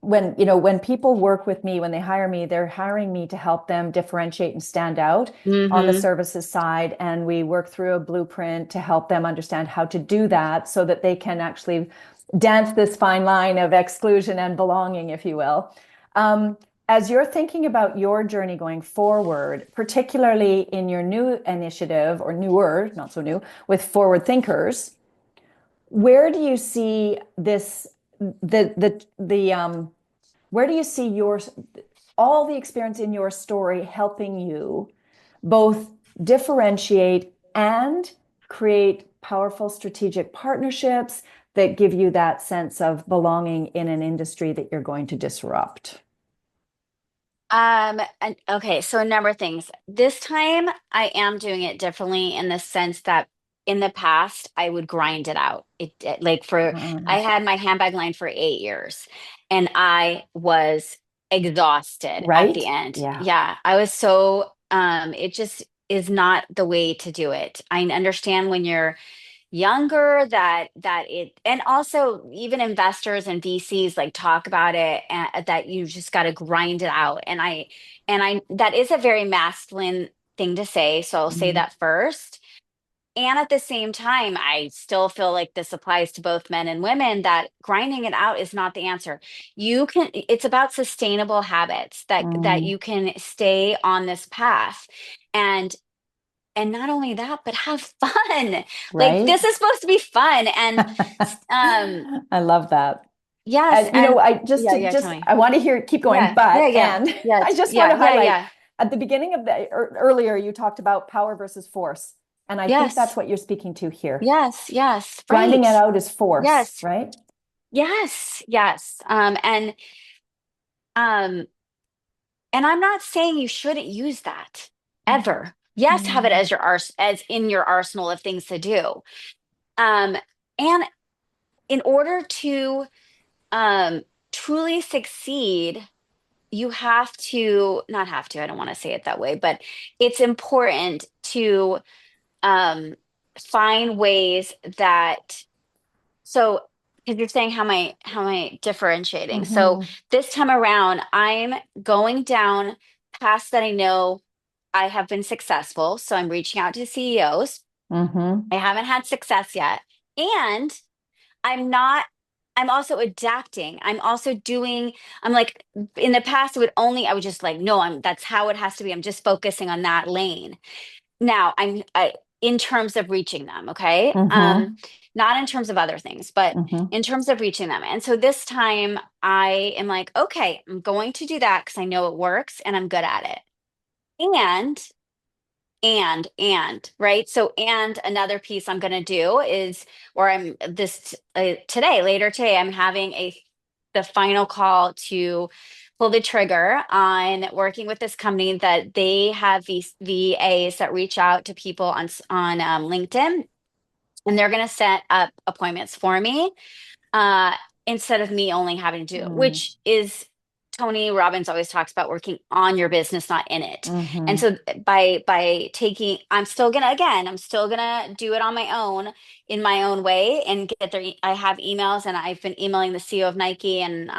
S2: when people work with me, when they hire me, they're hiring me to help them differentiate and stand out on the
S1: Mm-hmm.
S2: services side. And we work through a blueprint to help them understand how to do that so that they can actually dance this fine line of exclusion and belonging, if you will. Um, as you're thinking about your journey going forward, particularly in your new initiative or newer, not so new, with Forward Thinkers, where do you see this the where do you see your all the experience in your story helping you both differentiate and create powerful strategic partnerships that give you that sense of belonging in an industry that you're going to disrupt?
S1: And okay, so a number of things. This time I am doing it differently in the sense that in the past I would grind it out. Like for I
S2: Uh,
S1: had my handbag line for 8 years and I was exhausted at
S2: right?
S1: the end.
S2: Yeah.
S1: Yeah, I was so it just is not the way to do it. I understand when you're younger that it, and also even investors and VCs like talk about it, and that you just got to grind it out, and I that is a very masculine thing to say, so I'll say
S2: Mhm.
S1: that first. And at the same time, I still feel like this applies to both men and women, that grinding it out is not the answer. It's about sustainable habits that
S2: Mm,
S1: you can stay on this path. And not only that, but have fun. Like
S2: right?
S1: this is supposed to be fun. And um
S2: I love that.
S1: yes,
S2: And
S1: and
S2: I just
S1: yeah,
S2: to
S1: yeah, tell
S2: just
S1: me.
S2: I want to hear keep going,
S1: Yeah, yeah,
S2: but
S1: yeah.
S2: and
S1: Yeah,
S2: I just want
S1: yeah,
S2: to
S1: yeah,
S2: highlight
S1: yeah.
S2: at the beginning of the earlier you talked about power versus force, and I think that's
S1: Yes,
S2: what you're speaking to here.
S1: yes, yes,
S2: Grinding
S1: right.
S2: it out is force,
S1: Yes,
S2: right?
S1: yes, yes. Um and I'm not saying you shouldn't use that ever. Yes, have it
S2: Mm,
S1: as as in your arsenal of things to do. Um and in order to um truly succeed, you have to, not have to, I don't want to say it that way, but it's important to um find ways that, so because you're saying how am I differentiating, so
S2: mhm,
S1: this time around I'm going down paths that I know I have been successful, so I'm reaching out to CEOs.
S2: mhm,
S1: I haven't had success yet, and I'm not, I'm also adapting. I'm also doing, I'm like, in the past, I would just like, no, that's how it has to be. I'm just focusing on that lane. Now in terms of reaching them, okay?
S2: mhm,
S1: Not in terms of other things, but
S2: mhm,
S1: in terms of reaching them. And so this time I am like, okay, I'm going to do that because I know it works and I'm good at it. And right, so and another piece I'm going to do is, or I'm this today later today I'm having a the final call to pull the trigger on working with this company that they have these VAs that reach out to people on LinkedIn, and they're going to set up appointments for me, uh, instead of me only having to do it,
S2: mm,
S1: which is, Tony Robbins always talks about working on your business, not in it. And
S2: mhm,
S1: so by taking, I'm still gonna do it on my own, in my own way, and get their. I have emails, and I've been emailing the CEO of Nike, and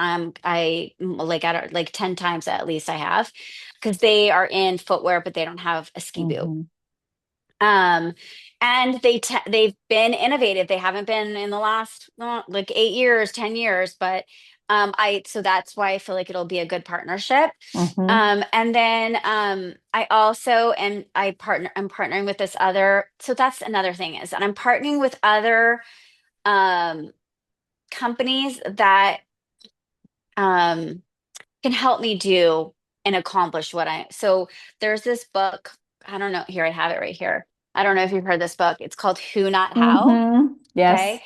S1: I like I don't like 10 times at least I have, because they are in footwear, but they don't have a ski boot.
S2: mhm,
S1: Um, and they've been innovative. They haven't been in the last like 8 years, 10 years, but I so that's why I feel like it'll be a good partnership.
S2: mhm,
S1: And then I also I'm partnering with this other. So that's another thing, is that I'm partnering with other um companies that um can help me do and accomplish what I. So there's this book. I don't know. Here, I have it right here. I don't know if you've heard this book. It's called Who Not How.
S2: mhm.
S1: Okay.
S2: Yes.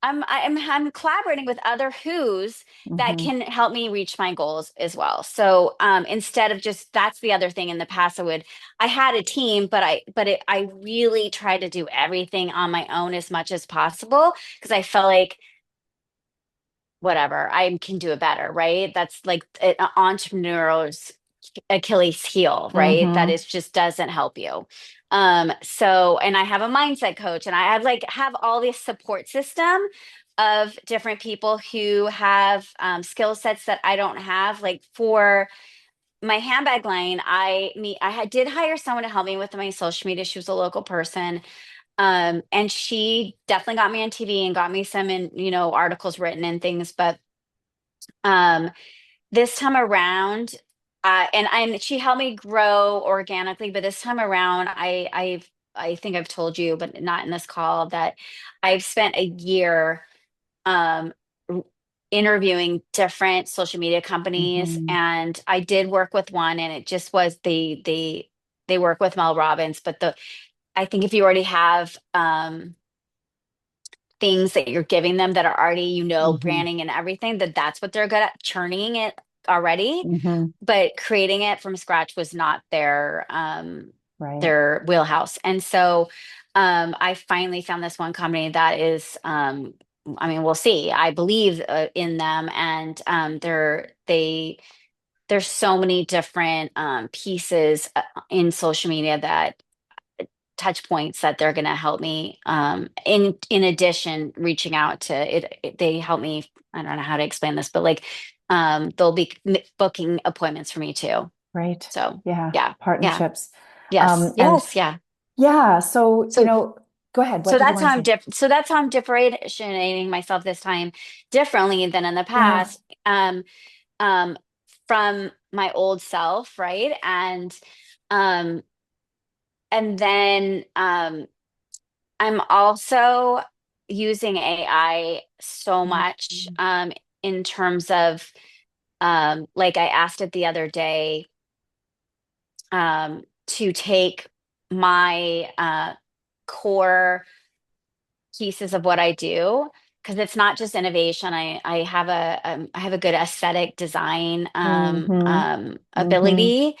S1: I'm collaborating with other who's that
S2: Hmm.
S1: can help me reach my goals as well. So instead of just that's the other thing in the past I had a team, but I really tried to do everything on my own as much as possible because I felt like whatever, I can do it better, right? That's like an entrepreneur's Achilles heel, right? That
S2: Hmm.
S1: is just doesn't help you. So and I have a mindset coach and I have have all this support system of different people who have skill sets that I don't have. Like for my handbag line, did hire someone to help me with my social media. She was a local person. And she definitely got me on TV and got me some articles written and things, but um this time around, and she helped me grow organically. But this time around, I think I've told you, but not in this call, that I've spent a year um, r- interviewing different social media companies,
S2: Hmm.
S1: and I did work with one, and it just was they work with Mel Robbins, but the I think if you already have things that you're giving them that are already,
S2: Hmm.
S1: branding and everything, that's what they're good at, churning it already,
S2: Hmm.
S1: but creating it from scratch was not
S2: Right.
S1: their wheelhouse. And so I finally found this one company that is I mean, we'll see. I believe in them, and there's so many different pieces in social media that touch points that they're going to help me in addition reaching out to they help me. I don't know how to explain this, but like they'll be booking appointments for me too.
S2: Right.
S1: So
S2: Yeah.
S1: yeah, yeah,
S2: Partnerships.
S1: yes,
S2: And
S1: yes, yeah.
S2: yeah, so,
S1: So
S2: go ahead. What did you want to say?
S1: so that's how I'm differentiating myself this time differently than in the
S2: Yeah.
S1: past, um from my old self, right? Um and then I'm also using AI so much
S2: Mhm.
S1: in terms of like I asked it the other day to take my core pieces of what I do, because it's not just innovation. I have a good aesthetic design
S2: Hmm. Hmm.
S1: ability,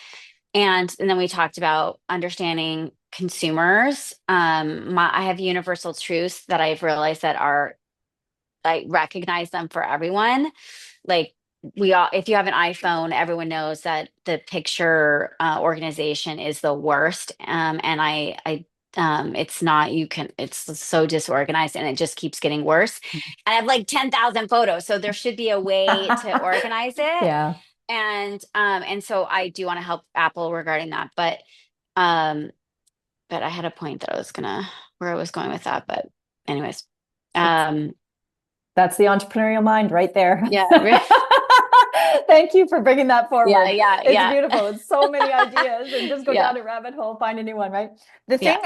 S1: and then we talked about understanding consumers. I have universal truths that I've realized that are I recognize them for everyone. Like we all, if you have an iPhone, everyone knows that the picture organization is the worst. And it's not, it's so disorganized and it just keeps getting worse. And I have like 10,000 photos. So there should be a way to organize it.
S2: Yeah.
S1: And so I do want to help Apple regarding that. Um, but I had a point that where I was going with that. But anyways,
S2: It's
S1: um,
S2: That's the entrepreneurial mind right there.
S1: yeah,
S2: Thank you for bringing that
S1: yeah,
S2: forward.
S1: yeah,
S2: It's
S1: yeah,
S2: beautiful. It's so many ideas and just go
S1: yeah,
S2: down a rabbit hole, find a new one, right? The
S1: yeah.
S2: thing,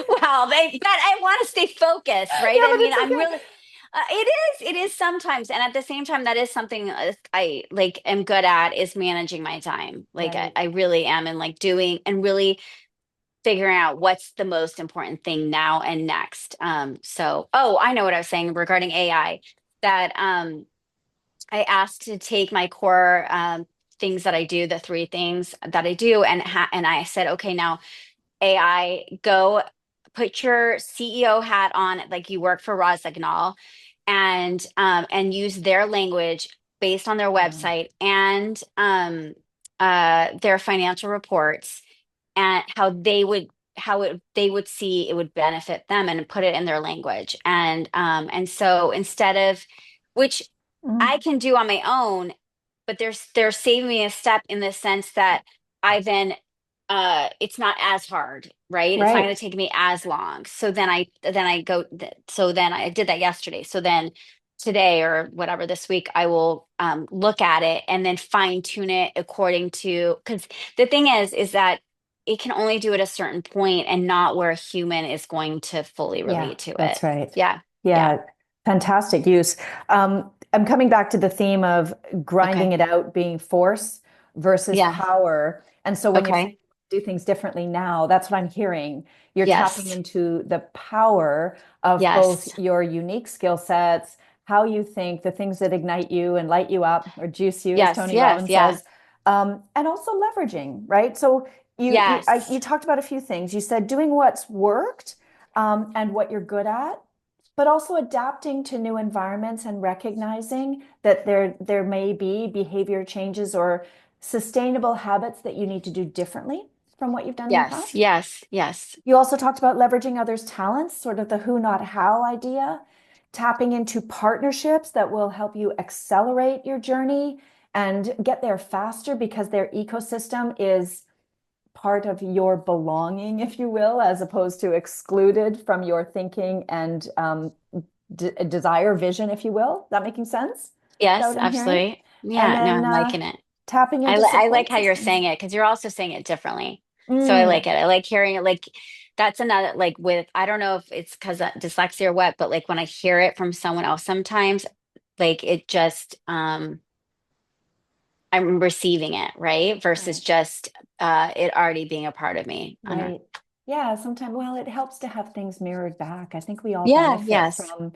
S1: Well, but I want to stay focused, right?
S2: yeah,
S1: I
S2: but
S1: mean,
S2: it's
S1: I'm
S2: okay.
S1: really, it is sometimes, and at the same time, that is something I like am good at is managing my time. Like
S2: Right.
S1: I really am, and like doing and really figuring out what's the most important thing now and next. So, oh, I know what I was saying regarding AI. That I asked to take my core things that I do, the three things that I do, and I said, okay, now AI, go put your CEO hat on, like you work for Rosignol, and use their language based on their
S2: Wow.
S1: website and their financial reports and they would see it would benefit them and put it in their language. And so instead of which I
S2: Mm.
S1: can do on my own, but they're saving me a step in the sense that I then it's not as hard, right? It's not
S2: Right.
S1: going to take me as long. So then I go so then I did that yesterday. So then today or whatever this week I will look at it and then fine tune it according to because the thing is that it can only do it a certain point and not where a human is going to fully
S2: Yeah,
S1: relate to it.
S2: that's right.
S1: Yeah. Yeah.
S2: Yeah, fantastic use. I'm coming back to the theme of grinding
S1: Okay.
S2: it out being force versus
S1: Yeah.
S2: power. And so when you say
S1: Okay.
S2: do things differently now. That's what I'm hearing. You're tapping
S1: Yes.
S2: into the power of both
S1: Yes.
S2: your unique skill sets, how you think, the things that ignite you and light you up or juice you, as
S1: Yes.
S2: Tony
S1: Yes.
S2: Robbins
S1: Yeah.
S2: says, and also leveraging, right? So you
S1: Yes.
S2: talked about a few things. You said doing what's worked, and what you're good at, but also adapting to new environments and recognizing that there may be behavior changes or sustainable habits that you need to do differently from what you've done in the
S1: Yes.
S2: past.
S1: Yes. Yes.
S2: You also talked about leveraging others' talents, sort of the who, not how idea, tapping into partnerships that will help you accelerate your journey and get there faster because their ecosystem is part of your belonging, if you will, as opposed to excluded from your thinking and desire vision, if you will. That making sense? Is that
S1: Yes.
S2: what I'm hearing?
S1: Absolutely.
S2: And
S1: Yeah. No,
S2: then
S1: I'm liking it.
S2: tapping into
S1: I like
S2: support
S1: how you're
S2: systems.
S1: saying it because you're also saying it differently. So I like
S2: Mm,
S1: it. I like hearing it. Like that's another like with I don't know if it's because dyslexia or what, but like when I hear it from someone else sometimes, like it just I'm receiving it, right? Versus
S2: right.
S1: just it already being a part of me. I don't
S2: Right. Yeah, sometimes, well, it helps to have things mirrored back. I think we all
S1: Yeah,
S2: benefit
S1: yes.
S2: from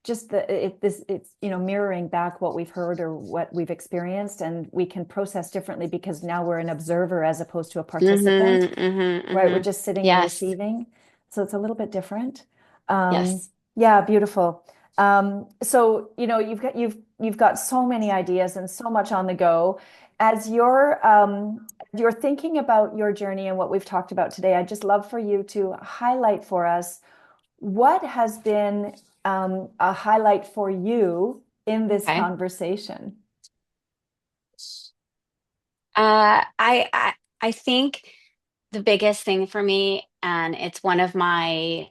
S2: just it's, mirroring back what we've heard or what we've experienced, and we can process differently because now we're an observer as opposed to a participant,
S1: Mm-hmm, mm-hmm,
S2: right? We're
S1: mm-hmm.
S2: just sitting and
S1: Yes,
S2: receiving. So it's a little bit different. Um,
S1: yes.
S2: yeah, beautiful. So you've got so many ideas and so much on the go. As you're thinking about your journey and what we've talked about today, I'd just love for you to highlight for us what has been a highlight for you in this
S1: Okay.
S2: conversation.
S1: I think the biggest thing for me, and it's one of my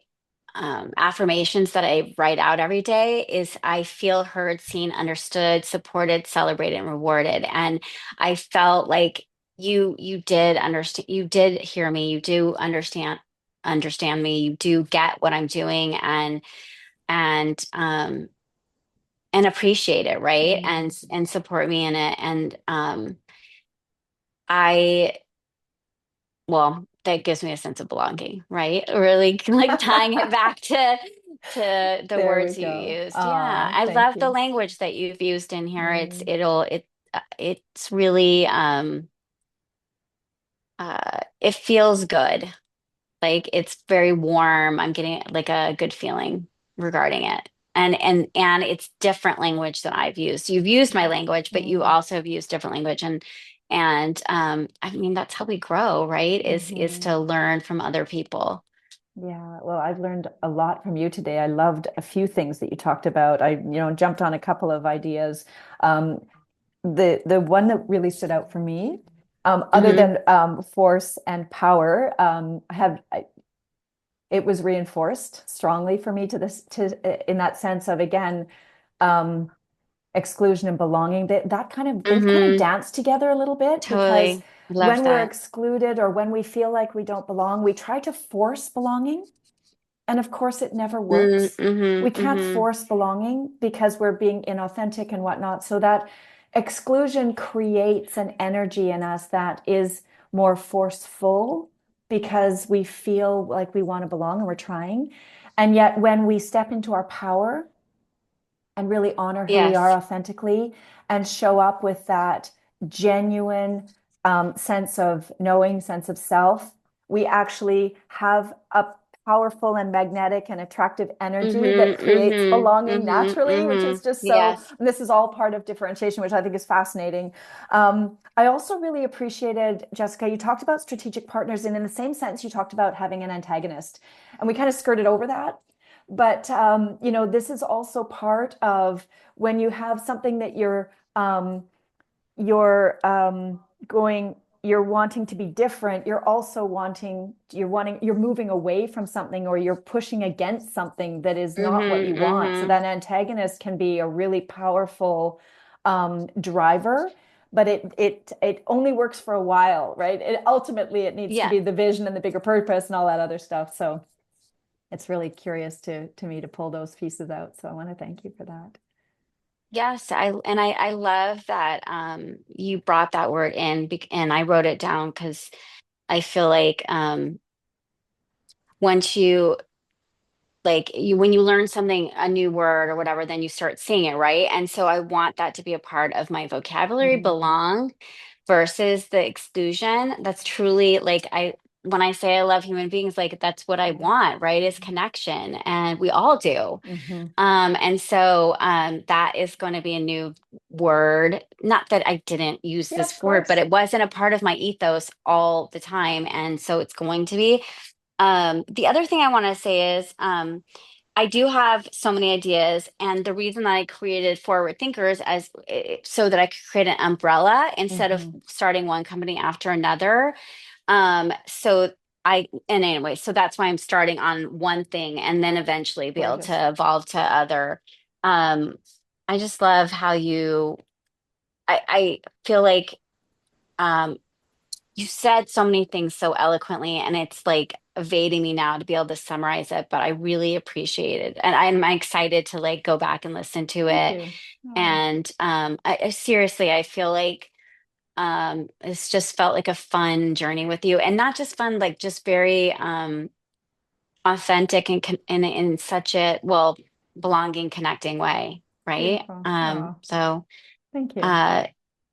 S1: affirmations that I write out every day, is I feel heard, seen, understood, supported, celebrated, and rewarded. And I felt like you did understand, you did hear me, you do understand me, you do get what I'm doing, and and appreciate it, right?
S2: Mm,
S1: And support me in it. And I well, that gives me a sense of belonging, right? Really like tying it back to the
S2: there we
S1: words you
S2: go.
S1: used. Yeah,
S2: Ah,
S1: I
S2: thank
S1: love the
S2: you.
S1: language that you've used in here.
S2: Mm,
S1: It's really it feels good. Like it's very warm. I'm getting like a good feeling regarding it. And it's different language than I've used. You've used my language, but you
S2: mm,
S1: also have used different language. And I mean that's how we grow, right? Is
S2: mhm.
S1: to learn from other people.
S2: Yeah, well, I've learned a lot from you today. I loved a few things that you talked about. I, jumped on a couple of ideas. Um, the one that really stood out for me, other
S1: Hmm.
S2: than force and power, it was reinforced strongly for me to in that sense of again, um, exclusion and belonging. That kind of they kind of
S1: Hmm.
S2: dance together a little bit because
S1: Totally. Love
S2: when we're
S1: that.
S2: excluded or when we feel like we don't belong, we try to force belonging. And of course, it never works.
S1: Mm-hmm.
S2: We can't
S1: Hmm.
S2: force belonging because we're being inauthentic and whatnot. So that exclusion creates an energy in us that is more forceful because we feel like we want to belong and we're trying. And yet, when we step into our power and really honor who we are
S1: Yes.
S2: authentically and show up with that genuine sense of knowing, sense of self, we actually have a powerful and magnetic and attractive energy that
S1: Mm-hmm.
S2: creates
S1: Mm-hmm.
S2: belonging
S1: Mm-hmm.
S2: naturally, which
S1: Mm-hmm.
S2: is just so,
S1: Yes.
S2: and this is all part of differentiation, which I think is fascinating. I also really appreciated, Jessica, you talked about strategic partners, and in the same sense, you talked about having an antagonist. And we kind of skirted over that. But this is also part of when you have something that you're going, you're wanting to be different. You're moving away from something, or you're pushing against something that is not what you
S1: Mm-hmm.
S2: want. So
S1: Mm-hmm.
S2: that antagonist can be a really powerful driver. But it only works for a while, right? It needs to
S1: Yeah.
S2: be the vision and the bigger purpose and all that other stuff. So it's really curious to me to pull those pieces out. So I want to thank you for that.
S1: Yes, I love that you brought that word in and I wrote it down because I feel like once you when you learn something, a new word or whatever, then you start seeing it, right? And so I want that to be a part of my vocabulary,
S2: Mhm.
S1: belong versus the exclusion. That's truly like when I say I love human beings, like that's what I
S2: Yeah.
S1: want, right? Is connection. And we all do.
S2: Mhm.
S1: And so that is going to be a new word. Not that I didn't use
S2: Yeah,
S1: this
S2: of
S1: word, but
S2: course.
S1: it wasn't a part of my ethos all the time. And so it's going to be. The other thing I want to say is I do have so many ideas, and the reason that I created Forward Thinkers as so that I could create an umbrella instead of
S2: Mhm.
S1: starting one company after another. So and anyway, so that's why I'm starting on one thing and then eventually be able
S2: Gorgeous.
S1: to evolve to other. Um, I just love how I feel like um, you said so many things so eloquently, and it's like evading me now to be able to summarize it, but I really appreciate it. And I'm excited to like go back and listen to
S2: Thank
S1: it.
S2: you. Oh,
S1: And I seriously, I feel like it's just felt like a fun journey with you, and not just fun, like just very authentic and in such a belonging, connecting way, right?
S2: beautiful. Oh,
S1: So
S2: thank you.
S1: uh,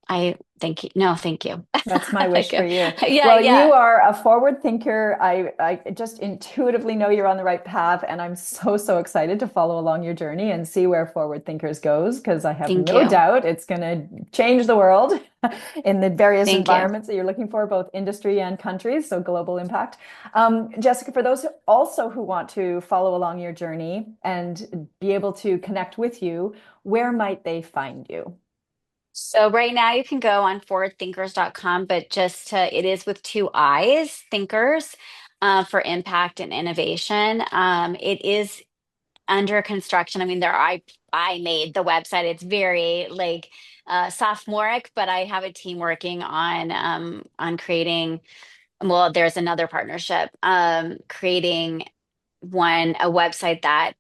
S1: I thank you. No, thank you.
S2: That's my wish
S1: Like,
S2: for you.
S1: yeah,
S2: Well, you
S1: yeah.
S2: are a forward thinker. I just intuitively know you're on the right path, and I'm so, so excited to follow along your journey and see where Forward Thinkers goes, because I have
S1: Thank
S2: no
S1: you.
S2: doubt it's going to change the world in the various
S1: Thank you.
S2: environments that you're looking for, both industry and countries, so global impact. Jessica, for those who want to follow along your journey and be able to connect with you, where might they find you?
S1: So right now you can go on forwardthinkers.com, but it is with two I's, thinkers, for impact and innovation. It is under construction. I mean, I made the website. It's very like sophomoric, but I have a team working on creating, well, there's another partnership, creating a website that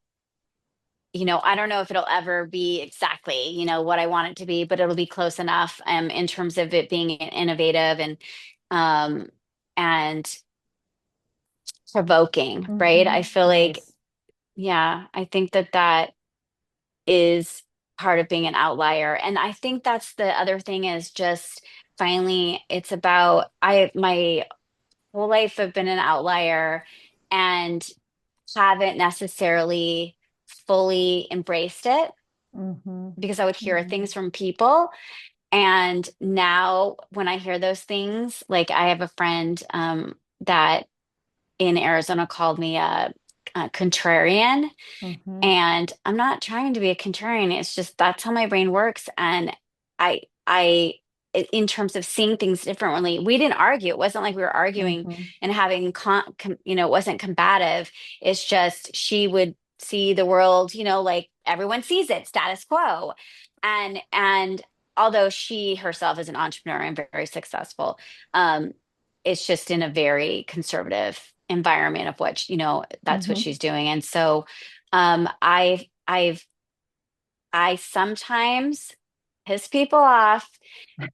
S1: I don't know if it'll ever be exactly, what I want it to be, but it'll be close enough in terms of it being innovative um and provoking, right? I feel like,
S2: Nice.
S1: yeah, I think that that is part of being an outlier. And I think that's the other thing is just finally it's about my whole life I've been an outlier and haven't necessarily fully embraced it
S2: Mm-hmm.
S1: because I would hear
S2: Mm-hmm.
S1: things from people. And now when I hear those things, like I have a friend that in Arizona called me a contrarian.
S2: Mm-hmm.
S1: And I'm not trying to be a contrarian. It's just that's how my brain works. And I, in terms of seeing things differently, we didn't argue. It wasn't like we were arguing
S2: Mm-hmm.
S1: and having, it wasn't combative. It's just she would see the world, like everyone sees it, status quo. And although she herself is an entrepreneur and very successful, um, it's just in a very conservative environment of what, that's what
S2: Mm-hmm.
S1: she's doing. And so um, I I've I sometimes piss people off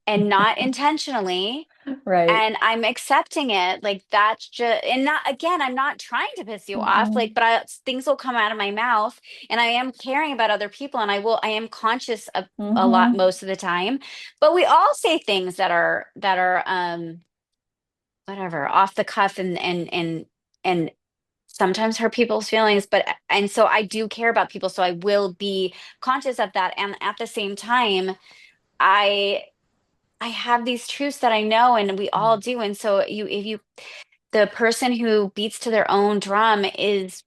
S1: and not intentionally,
S2: Right.
S1: and I'm accepting it. Like that's just and not again, I'm not trying to piss you off.
S2: Mm-hmm.
S1: Like, but things will come out of my mouth, and I am caring about other people, and I am conscious of a lot
S2: Mm-hmm.
S1: most of the time. But we all say things that are whatever off the cuff and sometimes hurt people's feelings, but and so I do care about people, so I will be conscious of that. And at the same time, I I have these truths that I know and we all do. And so if you the person who beats to their own drum is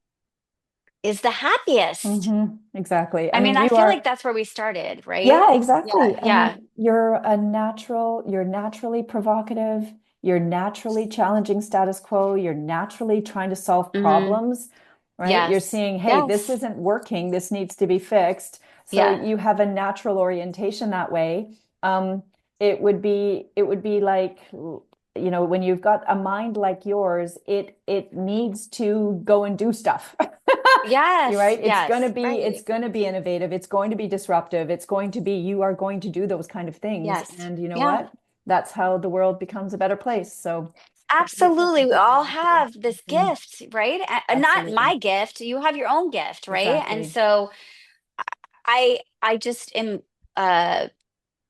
S1: the happiest.
S2: Mm-hmm. Exactly.
S1: I
S2: I
S1: mean,
S2: mean,
S1: I
S2: you
S1: feel
S2: are,
S1: like that's where we started, right?
S2: yeah,
S1: Yeah,
S2: exactly.
S1: yeah.
S2: And you're naturally provocative. You're naturally challenging status quo. You're naturally trying to solve
S1: Hmm.
S2: problems, right? You're
S1: Yes.
S2: seeing, hey, this
S1: Yes.
S2: isn't working. This needs to be fixed. So
S1: Yeah.
S2: you have a natural orientation that way. Um, it would be like, when you've got a mind like yours, it needs to go and do stuff. You're
S1: Yes.
S2: right.
S1: Yes.
S2: It's
S1: Right.
S2: going to be innovative. It's going to be disruptive. You are going to do those kind of things.
S1: Yes.
S2: And you know
S1: Yeah.
S2: what? That's how the world becomes a better place. So
S1: Absolutely. We all have this
S2: Mhm.
S1: gift, right? Not
S2: Absolutely.
S1: my gift. You have your own gift, right? And
S2: Exactly.
S1: so I just am uh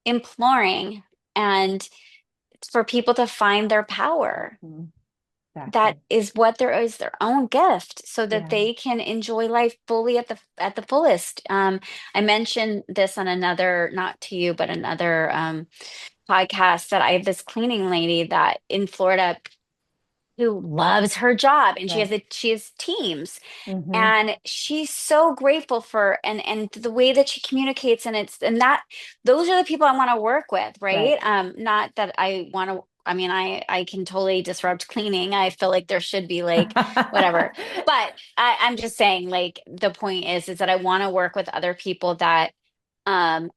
S1: imploring and for people to find their power.
S2: Mhm.
S1: That
S2: Exactly.
S1: is what there is their own gift so that
S2: Yeah.
S1: they can enjoy life fully at the fullest. I mentioned this on another, not to you, but another podcast that I have this cleaning lady that in Florida who loves her job and
S2: Right.
S1: she has teams
S2: Hmm.
S1: and she's so grateful for and the way that she communicates and it's and that those are the people I want to work with,
S2: Right.
S1: right? Not that I want to, I mean, I can totally disrupt cleaning. I feel like there should be like whatever, but I'm just saying like the point is that I want to work with other people that um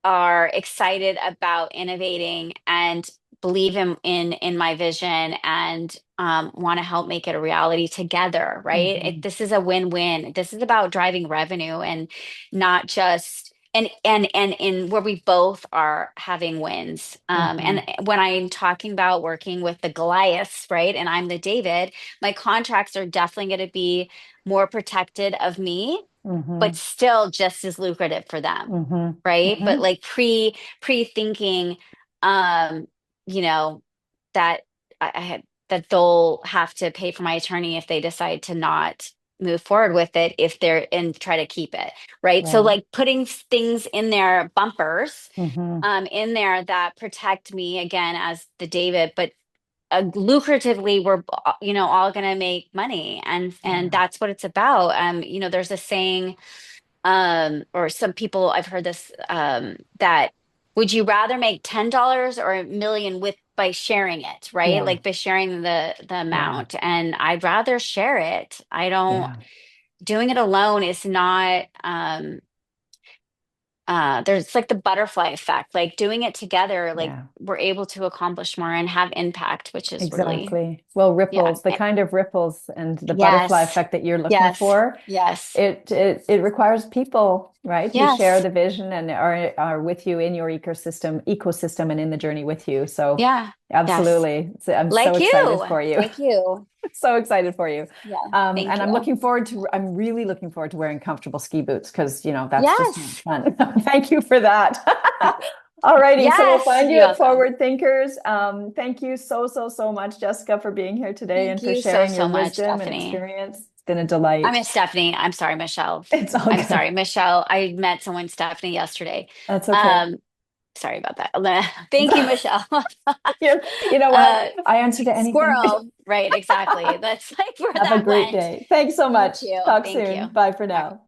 S1: are excited about innovating and believe in my vision and want to help make it a reality together, right?
S2: Hmm.
S1: This is a win-win. This is about driving revenue and not just and in where we both are having wins. And
S2: Hmm.
S1: when I'm talking about working with the Goliaths, right, and I'm the David, my contracts are definitely going to be more protected of me but
S2: Hmm.
S1: still just as lucrative for them,
S2: Hmm.
S1: right? But
S2: Hmm.
S1: like pre-thinking, um, you know, that I had that they'll have to pay for my attorney if they decide to not move forward with it if they're and try to keep it, right? So
S2: Right.
S1: like putting things in their bumpers
S2: Hmm.
S1: in there that protect me again as the David, but lucratively we're all going to make money and
S2: Yeah.
S1: that's what it's about. There's a saying or some people I've heard this that would you rather make $10 or a million with by sharing it, right?
S2: Yeah.
S1: Like by sharing the
S2: Yeah.
S1: amount. And I'd rather share it. I don't
S2: Yeah.
S1: doing it alone is not there's like the butterfly effect. Like doing it together, like
S2: Yeah.
S1: we're able to accomplish more and have impact, which is really
S2: Exactly. Well,
S1: yeah.
S2: ripples, the kind of ripples and the butterfly
S1: Yes.
S2: effect that you're looking
S1: Yes.
S2: for,
S1: Yes.
S2: it requires people, right, who share
S1: Yes.
S2: the vision and are with you in your ecosystem and in the journey with you. So
S1: Yeah. Yes.
S2: absolutely. So I'm so
S1: Like
S2: excited
S1: you.
S2: for you.
S1: Thank you.
S2: So excited for you.
S1: Yeah,
S2: And
S1: thank you.
S2: I'm really looking forward to wearing comfortable ski boots because, that's just so much
S1: Yes.
S2: fun. Thank you for that. All righty. So we'll
S1: Yes,
S2: find you
S1: you're
S2: at
S1: welcome.
S2: Forward Thinkers. Thank you so, so, so much, Jessica, for being here today
S1: Thank
S2: and for
S1: you so,
S2: sharing
S1: so
S2: your
S1: much,
S2: wisdom and
S1: Stephanie.
S2: experience. It's been a
S1: I
S2: delight.
S1: miss Stephanie. I'm sorry, Michelle.
S2: It's all
S1: I'm
S2: good.
S1: sorry, Michelle. I met someone, Stephanie, yesterday.
S2: That's okay.
S1: Um, Sorry about that. Thank you, Michelle.
S2: You know what?
S1: uh,
S2: I answer to anything.
S1: Squirrel. Right, exactly. That's like where
S2: Have a
S1: that
S2: great
S1: went.
S2: day. Thanks so
S1: You
S2: much.
S1: too.
S2: Talk
S1: Thank you.
S2: soon.
S1: All
S2: Bye for
S1: right.
S2: now.